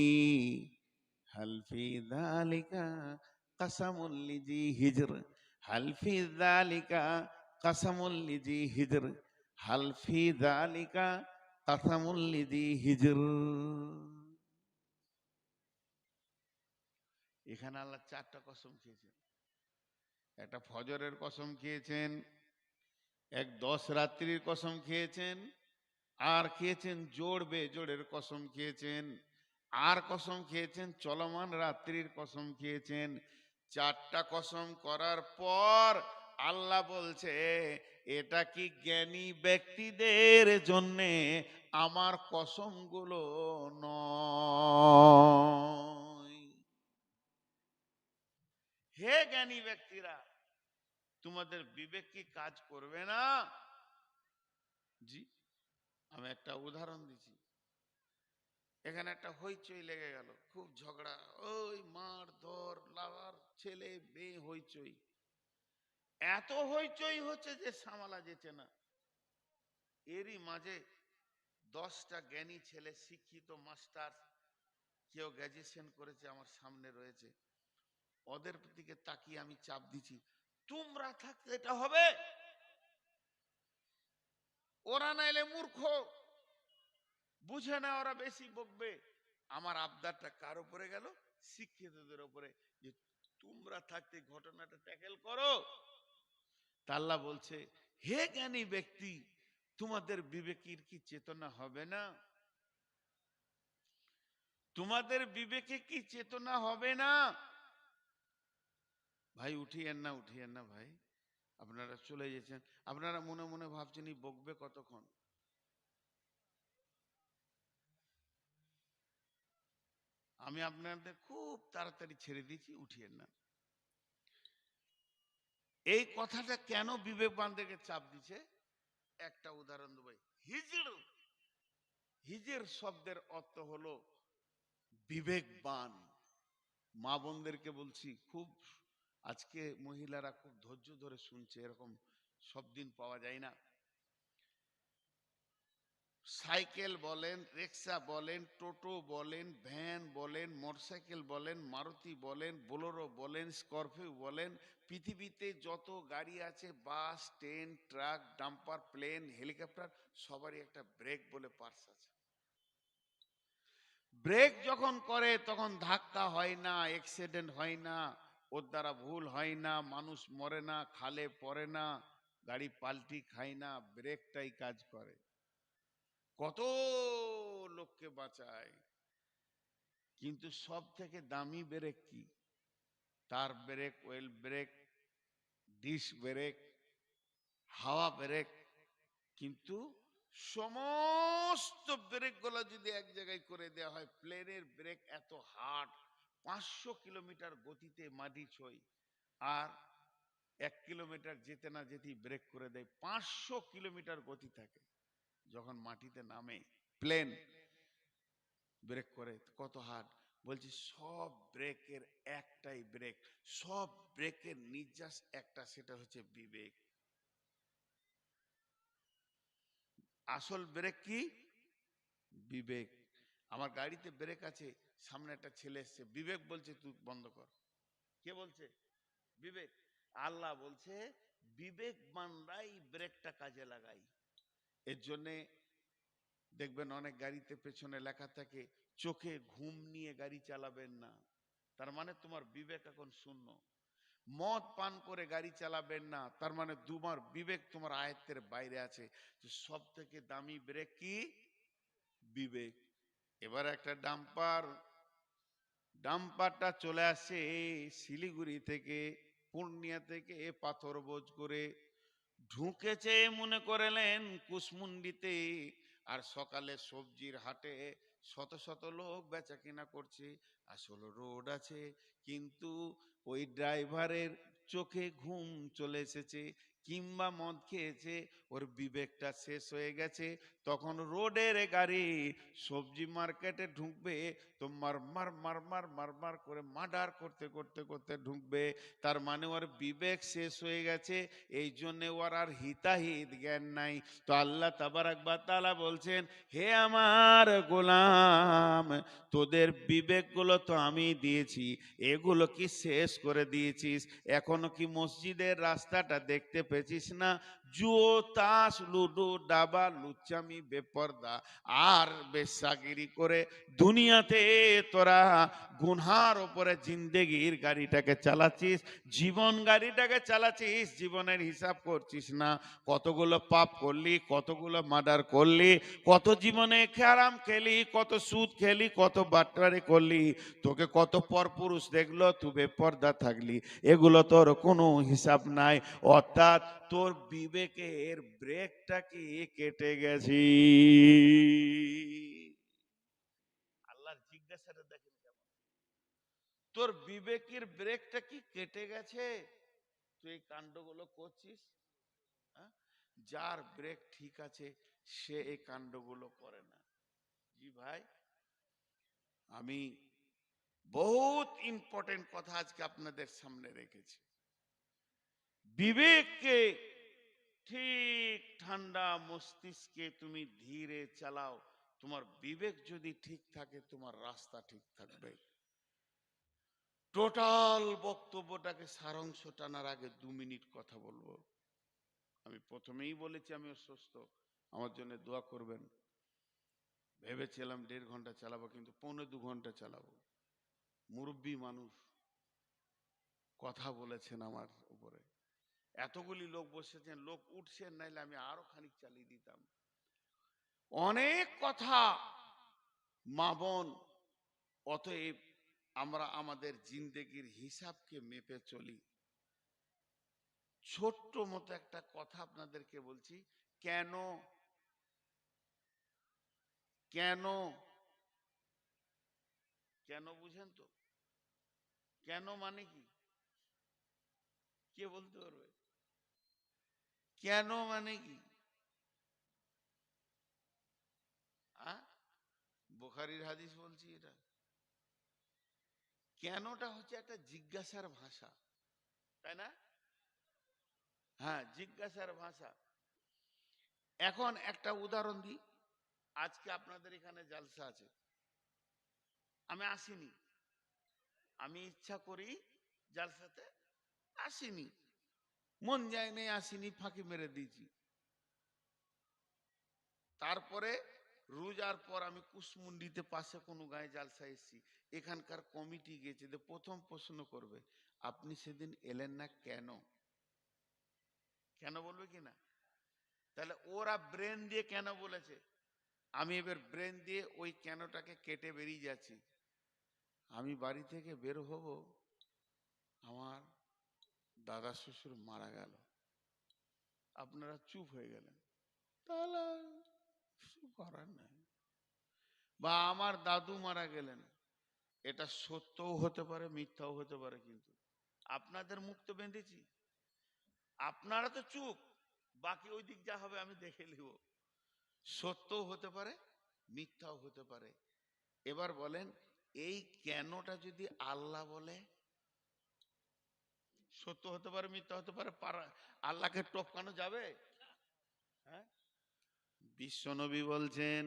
হাল ফি যালিকা কাসামুল লিজি হিজর, হাল ফি যালিকা কাসামুল লিজি হিজর, হাল ফি যালিকা কাসামুল লিজি হিজর। এখানে আল্লাহ চারটা কসম খেয়েছেন। একটা ফজরের কসম খেয়েছেন, এক 10 রাত্রির কসম খেয়েছেন, আর খেয়েছেন জোড় বেজোড়ের কসম খেয়েছেন, আর কসম খেয়েছেন চলমান রাত্রির কসম খেয়েছেন। চারটা কসম করার পর আল্লাহ বলছে, এটা কি জ্ঞানী ব্যক্তিদের জন্যে আমার কসমগুলো নয়? হে জ্ঞানী ব্যক্তিরা, তোমাদের বিবেক কি কাজ করবে না? জি, আমি একটা উদাহরণ দিচ্ছি। এখানে একটা হইচই লেগে গেল, খুব ঝগড়া, ওই মার ধর লাগার, ছেলে মেয়ে হইচই, এত হইচই হচ্ছে যে সামালা যেতে না। এরই মাঝে 10টা জ্ঞানী ছেলে, শিক্ষিত মাস্টার, কেউ গ্র্যাজুয়েশন করেছে, আমার সামনে রয়েছে। ওদের দিকে তাকিয়ে আমি চাপ দিচ্ছি, তোমরা থাকতে এটা হবে, ওরা নাইলে মূর্খ, বুঝে না, ওরা বেশি বকবে। আমার আবদারটা কার উপরে গেল? শিক্ষিতদের উপরে, যে তোমরা থাকতে ঘটনাটা ট্যাকেল করো। আল্লাহ বলছে, হে জ্ঞানী ব্যক্তি, তোমাদের বিবেকের কি চেতনা হবে না? তোমাদের বিবেকে কি চেতনা হবে না? ভাই উঠিয়েন না, উঠিয়েন না ভাই, আপনারা চলে গেছেন। আপনারা মনে মনে ভাবছেন এই বকবে কতক্ষণ। আমি আপনাদের খুব তাড়াতাড়ি ছেড়ে দিয়েছি, উঠিয়েন না। এই কথাটা কেন বিবেকবানদেরকে চাপ দিছে, একটা উদাহরণ দেব। হিজড়, হিজের শব্দের অর্থ হলো বিবেকবান। মা বোনদেরকে বলছি, খুব আজকে মহিলারা খুব ধৈর্য ধরে শুনছে, এরকম সব দিন পাওয়া যায় না। সাইকেল বলেন, রিক্সা বলেন, টোটো বলেন, ভ্যান বলেন, মোটরসাইকেল বলেন, মারুতি বলেন, বোলেরো বলেন, স্করপিও বলেন, পৃথিবীতে যত গাড়ি আছে, bus, train, truck, dumper, plane, helicopter, সবারই একটা ব্রেক বলে পার্টস আছে। ব্রেক যখন করে তখন ধাক্কা হয় না, অ্যাক্সিডেন্ট হয় না, ওর দ্বারা ভুল হয় না, মানুষ মরে না, খালে পড়ে না, গাড়ি পাল্টি খায় না, ব্রেকটাই কাজ করে, কত লোককে বাঁচায়। কিন্তু সব থেকে দামি ব্রেক কি? তার brake, oil brake, disc brake, হাওয়া ব্রেক। কিন্তু সমস্ত ব্রেক গুলো যদি এক জায়গায় করে দেওয়া হয়, প্লেনের ব্রেক এত হার্ড, 500 কিলোমিটার গতিতে মাটি ছোঁয়, আর 1 কিলোমিটার যেতে না যেতেই ব্রেক করে দেয়, 500 কিলোমিটার গতি থাকে। যখন মাটিতে নামে প্লেন, ব্রেক করে, কত হার্ড। বলছি সব ব্রেকের একটাই ব্রেক, সব ব্রেকের নির্যাস একটা, সেটা হচ্ছে বিবেক। আসল ব্রেক কি? বিবেক। আমার গাড়িতে ব্রেক আছে, সামনে একটা ছেলে এসছে, বিবেক বলছে তুই বন্ধ কর। কে বলছে? বিবেক। আল্লাহ বলছে বিবেকবানরাই ব্রেকটা কাজে লাগাই। এর জন্যে দেখবেন অনেক গাড়িতে পেছনে লেখা থাকে, চোখে ঘুম নিয়ে গাড়ি চালাবেন না। তার মানে তোমার বিবেক এখন শূন্য। মদ পান করে গাড়ি চালাবেন না, তার মানে তোমার বিবেক তোমার আয়ত্তের বাইরে আছে। সব থেকে দামি ব্রেক কি? বিবেক। এবার একটা ডাম্পারটা চলে আসে শিলিগুড়ি থেকে, পূর্ণিয়া থেকে পাথর বোঝ করে ঢুকেছে মনে করলেন কুসমুন্ডিতে। আর সকালে সবজির হাটে শত শত লোক বেচা কিনা করছে। আসলে রোড আছে, কিন্তু ওই ড্রাইভারের চোখে ঘুম চলে এসেছে, কিংবা মদ খেয়েছে, ওর বিবেকটা শেষ হয়ে গেছে। তখন রোডের গাড়ি সবজি মার্কেটে ঢুকবে তো মারমার মারমার মারমার করে মার্ডার করতে করতে করতে ঢুকবে। তার মানে ওর বিবেক শেষ হয়ে গেছে, এই জন্য ওর আর হিতাহিত জ্ঞান নাই। তো আল্লাহ তাবারাক ওয়া তাআলা বলছেন, হে আমার গোলাম, তোদের বিবেকগুলো তো আমি দিয়েছি, এগুলো কি শেষ করে দিয়েছিস? এখনো কি মসজিদের রাস্তাটা দেখতে পেয়েছিস না? জুয়ো, তাস, লুডো, ডাবা, লুচ্চামি, বেপর্দা আর বেশ্যাগিরি করে দুনিয়াতে তোরা গুনহার ওপরে জিন্দেগির গাড়িটাকে চালাচ্ছিস, জীবন গাড়িটাকে চালাচ্ছিস, জীবনের হিসাব করছিস না। কতগুলো পাপ করলি, কতগুলো মার্ডার করলি, কত জীবনে খেরাম খেলি, কত সুদ খেলি, কত বাট্টারি করলি, তোকে কত পরপুরুষ দেখলো, তুই বেপর্দা থাকলি, এগুলো তোর কোনো হিসাব নাই। অর্থাৎ তোর বিবেকের ব্রেকটাকে কেটে গেছি। আল্লাহর জিজ্ঞাসাটা দেখেন কেমন, তোর বিবেকের ব্রেকটা কি কেটে গেছে, তুই এই কাণ্ডগুলো করছিস? হ্যাঁ? যার ব্রেক ঠিক আছে সে এই কাণ্ডগুলো করে না। জি ভাই, আমি বহুত ইম্পর্টেন্ট কথা আজকে আপনাদের সামনে রেখেছি। বিবেককে ঠিক ঠান্ডা মস্তিষ্কে তুমি ধীরে চালাও, তোমার বিবেক যদি ঠিক থাকে তোমার রাস্তা ঠিক থাকবে। টোটাল বক্তব্যটাকে সারাংশ টানার আগে 2 মিনিট কথা বলবো। আমি প্রথমেই বলেছি আমি অসুস্থ, আমার জন্য দোয়া করবেন। ভেবেছিলাম 1.5 ঘন্টা চালাবো, কিন্তু 1.25 ঘন্টা চালাবো। মুরব্বী মানুষ কথা বলেছেন আমার উপরে, এতগুলি লোক বসেছেন, লোক উঠছেন, নাইলে আমি আরো খানিক চালিয়ে দিতাম। অনেক কথা মা বোন, অতএব আমরা আমাদের জিন্দেগির হিসাবকে মেপে চলি। ছোট্ট মতো একটা কথা আপনাদেরকে বলছি। কেন কেন কেন বুঝেন তো? কেন মানে কি? কে বলতে পারবে? কেন মানে কি? বুখারীর হাদিস বলছি এটা। কেনটা হচ্ছে একটা জিজ্ঞাসার ভাষা, তাই না? হ্যাঁ, জিজ্ঞাসার ভাষা। এখন একটা উদাহরণ দিই। আজকে আপনাদের এখানে জালসা আছে, আমি আসিনি, আমি ইচ্ছা করি জালসাতে আসিনি, মন যায় নেই, আসিনি, ফাঁকি মেরে দিয়েছি। তারপরে রোজার পর আমি কুসমুন্ডিতে পাশে কোনো গায়ে জালসা এসেছি, এখানকার কমিটি গেছে, প্রথম প্রশ্ন করবে, আপনি সেদিন এলেন না কেন? কেন বলবে কি না? তাহলে ওরা ব্রেন দিয়ে কেন বলেছে, আমি এবার ব্রেন দিয়ে ওই কেনটাকে কেটে বেরিয়ে যাচ্ছি। আমি বাড়ি থেকে বের হব, আমার দাদা শ্বশুর মারা গেল, আপনারা চুপ হয়ে গেলেন, তাহলে কিছু করার নাই। বা আমার দাদু মারা গেলেন, এটা সত্যও হতে পারে, মিথ্যাও হতে পারে, কিন্তু আপনাদের মুখ তো বেঁধেছি, আপনারা তো চুপ, বাকি ওই দিক যা হবে আমি দেখে নিব। সত্যও হতে পারে, মিথ্যাও হতে পারে। এবার বলেন, এই কেনটা যদি আল্লাহ বলে, সত্য হতে পারে, মিথ্যা হতে পারে, আল্লাহকে টপকানো যাবে? হ্যাঁ, বিশ্বনবী বলছেন,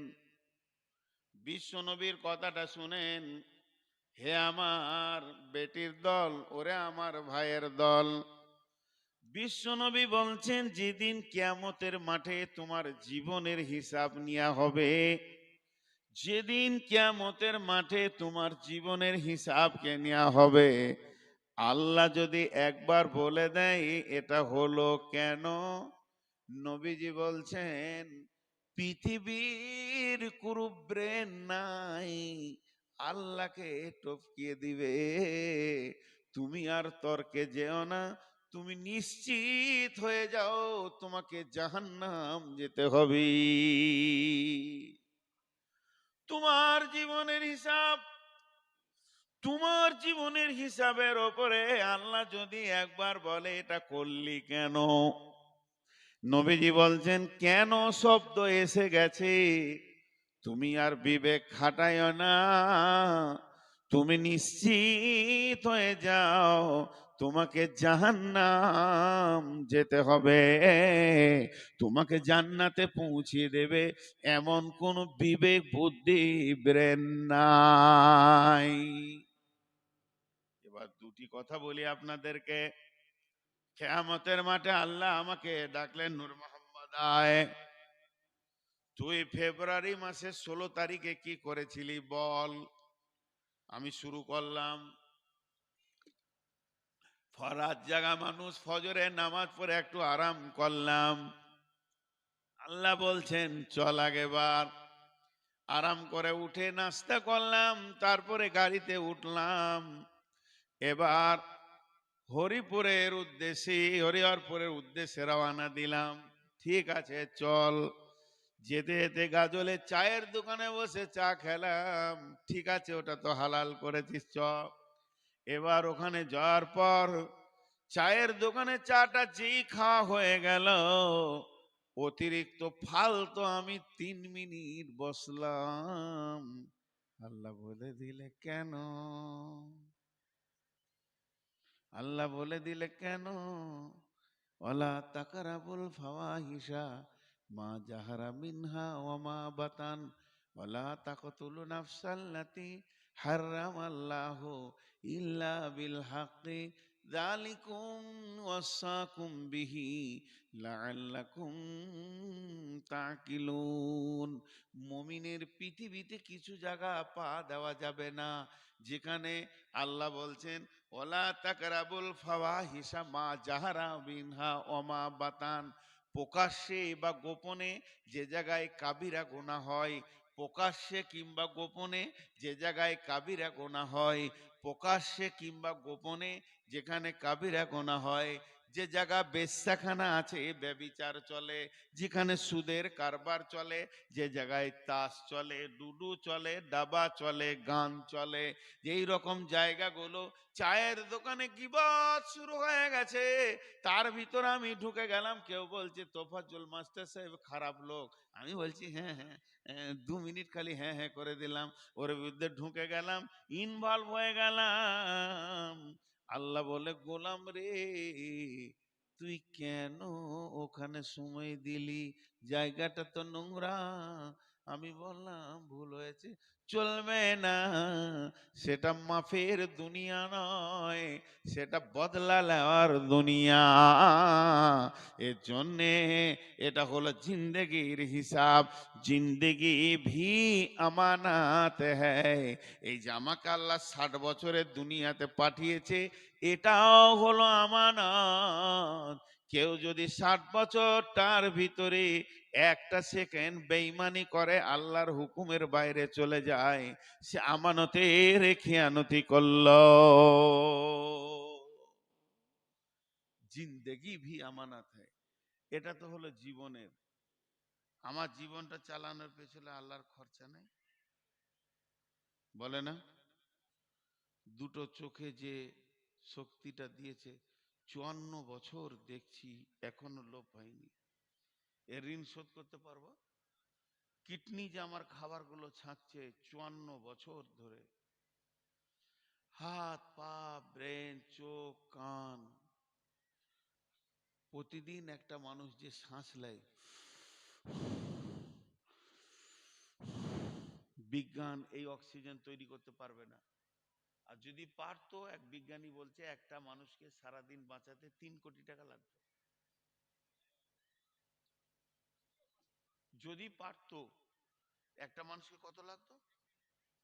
বিশ্বনবীর কথাটা শুনেন, হে আমার বেটির দল, ওরে আমার ভাইয়ের দল, বিশ্বনবী বলছেন, যেদিন কিয়ামতের মাঠে তোমার জীবনের হিসাব নেওয়া হবে, যেদিন কিয়ামতের মাঠে তোমার জীবনের হিসাবকে নেওয়া হবে, আল্লাহ যদি একবার বলে দেয় এটা হলো কেন, নবীজি বলছেন পৃথিবীর কুরু ব্রেন নাই, আল্লাহকে টপকিয়ে দিবে। তুমি আর তর্কে যেও না, তুমি নিশ্চিত হয়ে যাও তোমাকে জাহান্নাম যেতে হবে। তোমার জীবনের হিসাব, তোমার জীবনের হিসাবের ওপরে আল্লাহ যদি একবার বলে এটা করলি কেন, নবীজি বলছেন কেন শব্দ এসে গেছে, তুমি আর বিবেক খাটাইও না, তুমি নিশ্চিত হয়ে যাও তোমাকে জাহান্নাম যেতে হবে। তোমাকে জান্নাতে পৌঁছিয়ে দেবে এমন কোন বিবেক বুদ্ধি ব্রেন নাই। এবার দুটি কথা বলি আপনাদেরকে। কিয়ামতের মাঠে আল্লাহ আমাকে ডাকলেন, নূর মোহাম্মদ আয়, তুই ফেব্রুয়ারি মাসের 16 তারিখে কি করেছিলি বল। আমি শুরু করলাম, ফরাত জাগা মানুষ, ফজরের নামাজ পড়ে একটু আরাম করলাম। আল্লাহ বলছেন চল আগেবার। আরাম করে উঠে নাস্তা করলাম, তারপরে গাড়িতে উঠলাম। এবার হরিপুরের উদ্দেশ্যে, হরিহরপুরের উদ্দেশ্যে রওনা দিলাম। ঠিক আছে চল। যেতে যেতে গাজলে চায়ের দোকানে বসে চা খেলাম। ঠিক আছে, ওটা তো হালাল করেছিস, চ। এবার ওখানে যাওয়ার পর চায়ের দোকানে চাটা যেই খাওয়া হয়ে গেল, অতিরিক্ত ফালতু আমি 3 মিনিট বসলাম। আল্লাহ বলে দিলে কেন, আল্লাহ বলে দিলে কেন, ওয়ালা তাকরাবুল ফাওয়াহিশা মা জাহারা মিনহা ওয়া মা বাতান ওয়ালা তাকতুলু নাফসাল্লাতী হারামাল্লাহু ইল্লা বিল হাক্কি যালিকুম ওয়াসাকুম বিহি লাআল্লাকুম তাকিলুন। মুমিনের পৃথিবীতে কিছু জায়গা পা দেওয়া যাবে না যেখানে আল্লাহ বলছেন ওলা তাকরাবুল ফাওয়াহিশা মা জাহারা বিনহা ওমা বাতান, প্রকাশ্যে বা গোপনে যে জায়গায় কাবিরা গুনাহ হয়, প্রকাশ্যে কিংবা গোপনে যে জায়গায় কাবিরা গুনাহ হয়, প্রকাশ্যে কিংবা গোপনে যেখানে কাবিরা গুনাহ হয়, যে জায়গা বেশ্যাখানা আছে, ব্যভিচার চলে, যেখানে সুদের কারবার চলে, যে জায়গায় তাস চলে, লুডু চলে, দাবা চলে, গান চলে, এই রকম জায়গাগুলো, চায়ের দোকানে গিবত শুরু হয়ে গেছে, তার ভিতর আমি ঢুকে গেলাম। কেউ বলছে তোফাজ্জল মাস্টার সাহেব খারাপ লোক, আমি বলছি হ্যাঁ হ্যাঁ, 2 মিনিট খালি হ্যাঁ হ্যাঁ করে দিলাম, ওর বিরুদ্ধে ঢুকে গেলাম, ইনভলভ হয়ে গেলাম। আল্লাহ বলে গোলাম রে, তুই কেন ওখানে সময় দিলি, জায়গাটা তো নোংরা। আমি বললাম ভুল হয়েছে, চলবে না, সেটা মাফের দুনিয়া নয়, সেটা বদলা নেওয়ার দুনিয়া। এর জন্যে এটা হলো জিন্দেগির হিসাব। জিন্দেগি ভি আমানাত হ্যায়। এই যে আমাকে আল্লাহ 60 বছরের দুনিয়াতে পাঠিয়েছে, এটাও হলো আমানত। কেউ যদি 60 বছর তার ভিতরে একটা সেকেন্ড বেঈমানি করে, আল্লাহর হুকুমের বাইরে চলে যায়, সে আমানতের খেয়ানতি করল। জিন্দেগি ভি আমানত হ্যায়, এটা তো হলো জীবনের। আমার জীবনটা চালানোর পেছনে আল্লাহর খরচা নেই, বলে না? দুটো চোখে যে শক্তিটা দিয়েছে, 54 বছর দেখছি এখনো লোপ হয়নি। এর ঋণ শোধ করতে পারবো? কিডনি যে আমার খাবারগুলো ছাঁকছে 54 বছর ধরে, হাত পা ব্রেন চোখ কান, প্রতিদিন একটা মানুষ যে শ্বাস নেয়, বিজ্ঞান এই অক্সিজেন তৈরি করতে পারবে না। আর যদি পারতো, এক বিজ্ঞানী বলছে একটা মানুষকে সারাদিন বাঁচাতে 3 কোটি টাকা লাগতো। যদি পারতো, একটা মানুষকে কত লাগতো?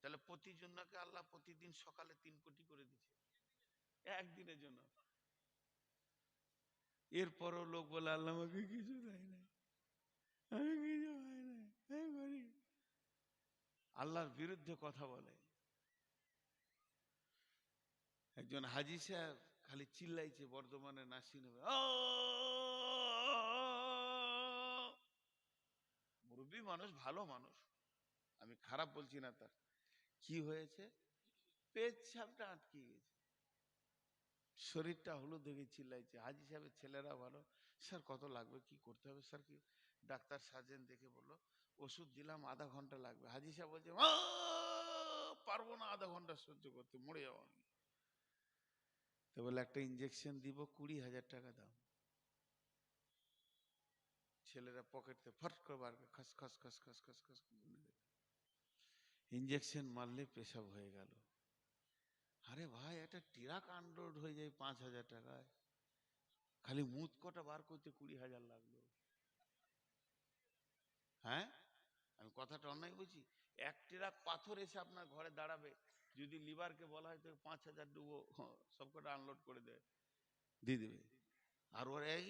তাহলে প্রতিজনকে আল্লাহ প্রতিদিন সকালে 3 কোটি করে দিচ্ছে একদিনের জন্য। এরপরও লোক বলে আল্লাহ আমাকে কিছু দেয় না, আমি কিছু পাই না। আল্লাহর বিরুদ্ধে কথা বলে। একজন হাজি সাহেব খালি চিল্লাইছে বর্ধমানে নাসির হবে, মুরব্বী মানুষ, ভালো মানুষ, আমি খারাপ বলছি না তার। কি হয়েছে? পেচ্ছাপটা আটকে গেছে, শরীরটা হলুদ দেখে চিল্লাইছে। হাজি সাহেবের ছেলেরা ভালো, স্যার কত লাগবে, কি করতে হবে স্যার? কি ডাক্তার সার্জেন দেখে বললো ওষুধ দিলাম, আধা ঘন্টা লাগবে। হাজি সাহেব বলছে পারবো না আধা ঘন্টা সহ্য করতে, মরে যাবো আমি। তো বলে একটা ইঞ্জেকশন দিব, 20,000 টাকা দাম। ছেলেরা পকেটে ফট করে বার করে খস খস খস খস খস খস ইঞ্জেকশন মারলে পেশাব হয়ে গেল। আরে ভাই, একটা ট্রাক আনলোড হয়ে যায় 5,000 টাকায়, খালি মুত কটা বার করতে 20,000 লাগলো। হ্যাঁ, আমি কথাটা অন্যায় বলছি? এক ট্রাক পাথর এসে আপনার ঘরে দাঁড়াবে, যদি লিভারকে বলা হয় তো 5,000 ডুবো সবকটা আনলোড করে দেয়, দিয়ে দেবে। আর ওর এই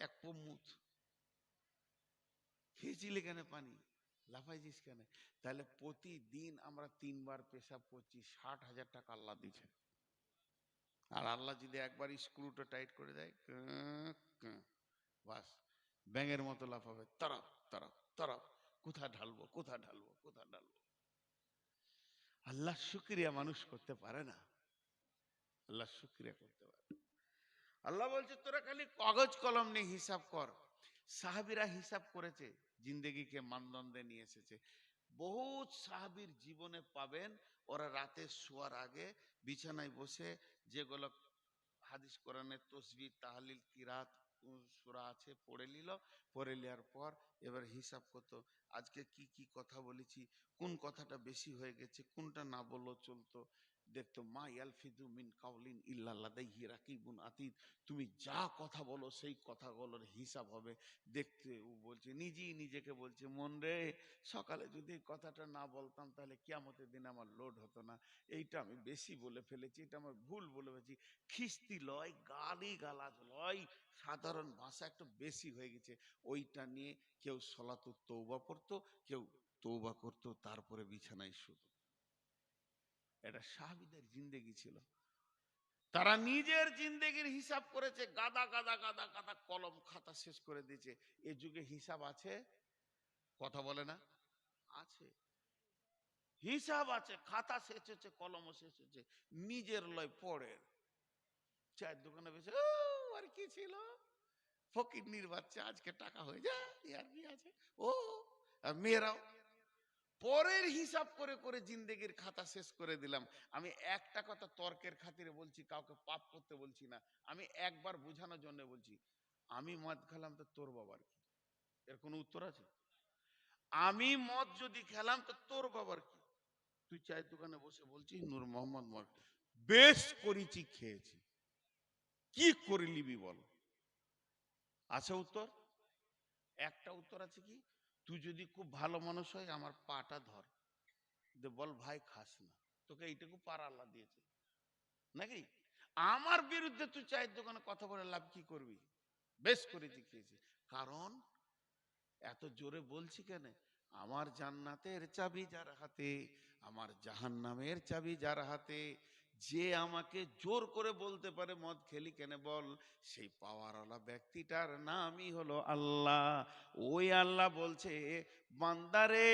এক পোম মুত, খেয়েছিলে কেন পানি, লাফাইছিস কেন? তাহলে প্রতিদিন আমরা 3 বার পেশাব করছি, 60,000 টাকা আল্লাহ দিচ্ছে। আর আল্লাহ যদি একবার স্ক্রুটা টাইট করে দেয়, বাস ব্যাঙের মতো লাফাবে, তরফ তরফ তরফ, কোথা ঢালবো কোথা ঢালবো কোথা ঢালবো। আল্লাহ শুকরিয়া মানুষ করতে পারে না, আল্লাহ শুকরিয়া করতে পারে। আল্লাহ বলছে তোরা খালি কাগজ কলম নিয়ে হিসাব কর। সাহাবীরা হিসাব করেছে, জিন্দেগিকে মানদণ্ডে নিয়ে এসেছে। বহুত সাহাবীর জীবনে পাবেন, ওরা রাতে শোয়ার আগে বিছানায় বসে যেগুলো হাদিস কোরআনের তসবিহ তাহলিল কিরাত সূরা আছে পড়ে নিল, পড়ে নেওয়ার পর এবার হিসাব করতো আজকে কি কি কথা বলেছি, কোন কথাটা বেশি হয়ে গেছে, কোনটা না বললেও চলতো। দেখতো মা ইয়ালফিদু মিন কাউলিন ইল্লা লাদাইহি রাকিবুন আতীদ, তুমি যা কথা বলো সেই কথাগুলোর হিসাব হবে। দেখতে ও বলছে, নিজেই নিজেকে বলছে, মন রে, সকালে যদি এই কথাটা না বলতাম তাহলে কিয়ামতের দিন আমার লোড হতো না, এইটা আমি বেশি বলে ফেলেছি, এটা আমার ভুল বলে ফেলেছি। খিস্তি লয়, গালি গালাজ লয়, সাধারণ ভাষা একটু বেশি হয়ে গেছে। ওইটা নিয়ে কেউ সলাতুত তওবা পড়তো, কেউ তওবা করতো, তারপরে বিছানায় শুতো। এটা সাহাবীদের জিন্দেগি ছিল। তারা নিজের জিন্দেগির হিসাব করেছে, গাদা গাদা গাদা গাদা কলম খাতা শেষ করে দিয়েছে। এ যুগে হিসাব আছে? কথা বলে না? আছে, হিসাব আছে, খাতা শেষ হচ্ছে, কলমও শেষ হচ্ছে, নিজের লয় পড়ে। চায়ের দোকানে বসে আর কি ছিল, ফকিন্নির বাচ্চা, আজকে টাকা হয়ে যায়, আর কি আছে ও। আর মেয়েরাও পরের হিসাব করে করে জিন্দেগির খাতা শেষ করে দিলাম। আমি একটা কথা তর্কের খাতিরে বলছি, কাউকে পাপ করতে বলছি না, আমি একবার বোঝানোর জন্য বলছি। আমি মদ খেলাম তো তোর বাবার কি? এর কোনো উত্তর আছে? আমি মদ যদি খেলাম তো তোর বাবার কি? তুই চায়ের দোকানে বসে বলছিস নূর মোহাম্মদ মদ বেশ করেছি, খেয়েছি, কি করে নিবি বল? আছে উত্তর? একটা উত্তর আছে, কি তুই যদি খুব ভালো মানুষ হয় আমার পাটা ধর, বল ভাই খাস না, তোকে এইটুকু পার আল্লাহ দিয়েছে নাকি? আমার বিরুদ্ধে তুই চায়ের দোকানে কথা বলে লাভ কি করবি? বেশ করেছি, খেয়েছি। কারণ এত জোরে বলছি কেন? আমার জান্নাতের চাবি যার হাতে, আমার জাহান্নামের চাবি যার হাতে, যে আমাকে জোর করে বলতে পারে মদ খেলি কেন বল, সেই পাওয়ারওয়ালা ব্যক্তিটার নামই হলো আল্লাহ। ওই আল্লাহ বলছে, বান্দারে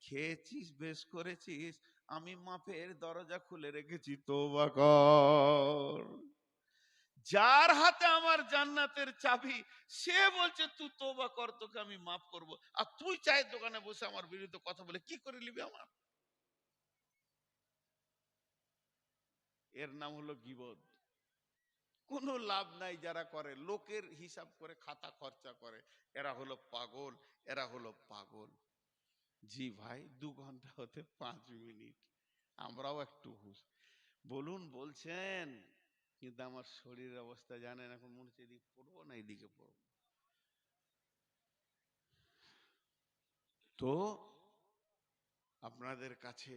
খেয়েছিস বেশ করেছিস, আমি মাফের দরজা খুলে রেখেছি, তওবা কর। যার হাতে আমার জান্নাতের চাবি, সে বলছে তুই তওবা কর, তোকে আমি মাফ করব। আর তুই চায়ের দোকানে বসে আমার বিরুদ্ধে কথা বলে কি করে নিবি আমার? এর নাম হলো গীবত। কোনো লাভ নাই যারা করে, লোকের হিসাব করে খাতা খরচা করে, এরা হলো পাগল, এরা হলো পাগল। জি ভাই, 2 ঘন্টা হতে 5 মিনিট, আমরাও একটু হুশ বলুন বলছেন, কিন্তু আমার শরীরের অবস্থা জানেন, এখন মনে হচ্ছে এদিকে পড়বো না এদিকে পড়বো। তো আপনাদের কাছে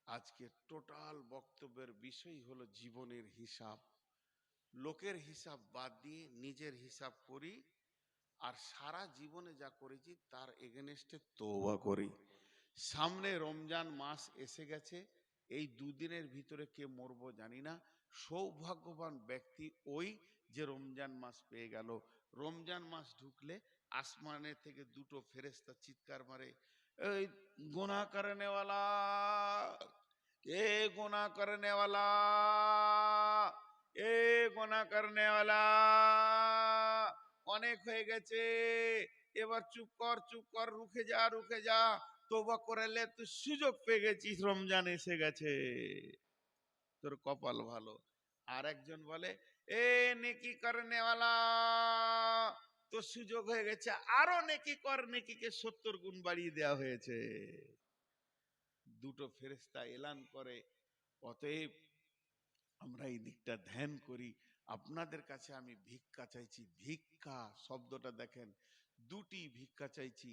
আজকে টোটাল বক্তব্যের বিষয় হলো জীবনের হিসাব। লোকের হিসাব বাদ দিয়ে নিজের হিসাব করি, আর সারা জীবনে যা করেছি তার এগেনস্টে তওবা করি। সামনে রমজান মাস এসে গেছে, এই দুদিনের ভিতরে কে মরবো জানি না। সৌভাগ্যবান ব্যক্তি ওই যে রমজান মাস পেয়ে গেল। রমজান মাস ঢুকলে আসমানের থেকে দুটো ফেরেশতা চিৎকার মারে, এই গুনাহ করনেওয়ালা, এ গুনাহ করনেওয়ালা, এ গুনাহ করনেওয়ালা, অনেক হয়ে গেছে, এবার চুপ কর, চুপ কর, রুখে যা, রুখে যা, তওবা করে লে, তুই সুযোগ পেয়ে গেছিস, রমজান এসে গেছে, তোর কপাল ভালো। আর একজন বলে, এ নেকি করনেওয়ালা, তোর সুযোগ হয়ে গেছে, আরো নেকি কর, নেকিকে 70 গুণ বাড়িয়ে দেওয়া হয়েছে। দুটো ফেরেশতা এলান করে। অতএব আমরা এই দিকটা ধ্যান করি। আপনাদের কাছে আমি ভিক্ষা চাইছি, ভিক্ষা শব্দটা দেখেন, দুটি ভিক্ষা চাইছি।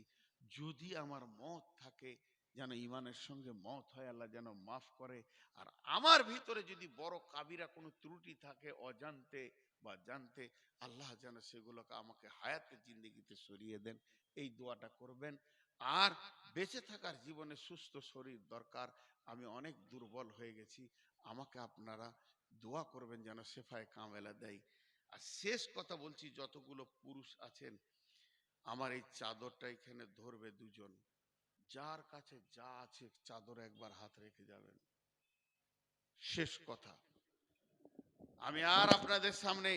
যদি আমার মত থাকে, যেন ইমানের সঙ্গে মত হয়, আল্লাহ যেন মাফ করে। আর আমার ভিতরে যদি বড় কাবিরা কোনো ত্রুটি থাকে অজান্তে বা জানতে, আল্লাহ যেন সেগুলোকে আমাকে হায়াতে জিন্দেগিতে সরিয়ে দেন। এই দোয়াটা করবেন। আর বেঁচে থাকার জীবনে সুস্থ শরীর দরকার। আমি অনেক দুর্বল হয়ে গেছি, আমাকে আপনারা দোয়া করবেন যেন শেফায়ে কামেলা দেয়। আর শেষ কথা বলছি, যতগুলো পুরুষ আছেন, আমার এই চাদরটা এখানে ধরবে দুজন, যার কাছে যা আছে চাদর একবার হাত রেখে যাবেন। শেষ কথা। আমি আর আপনাদের সামনে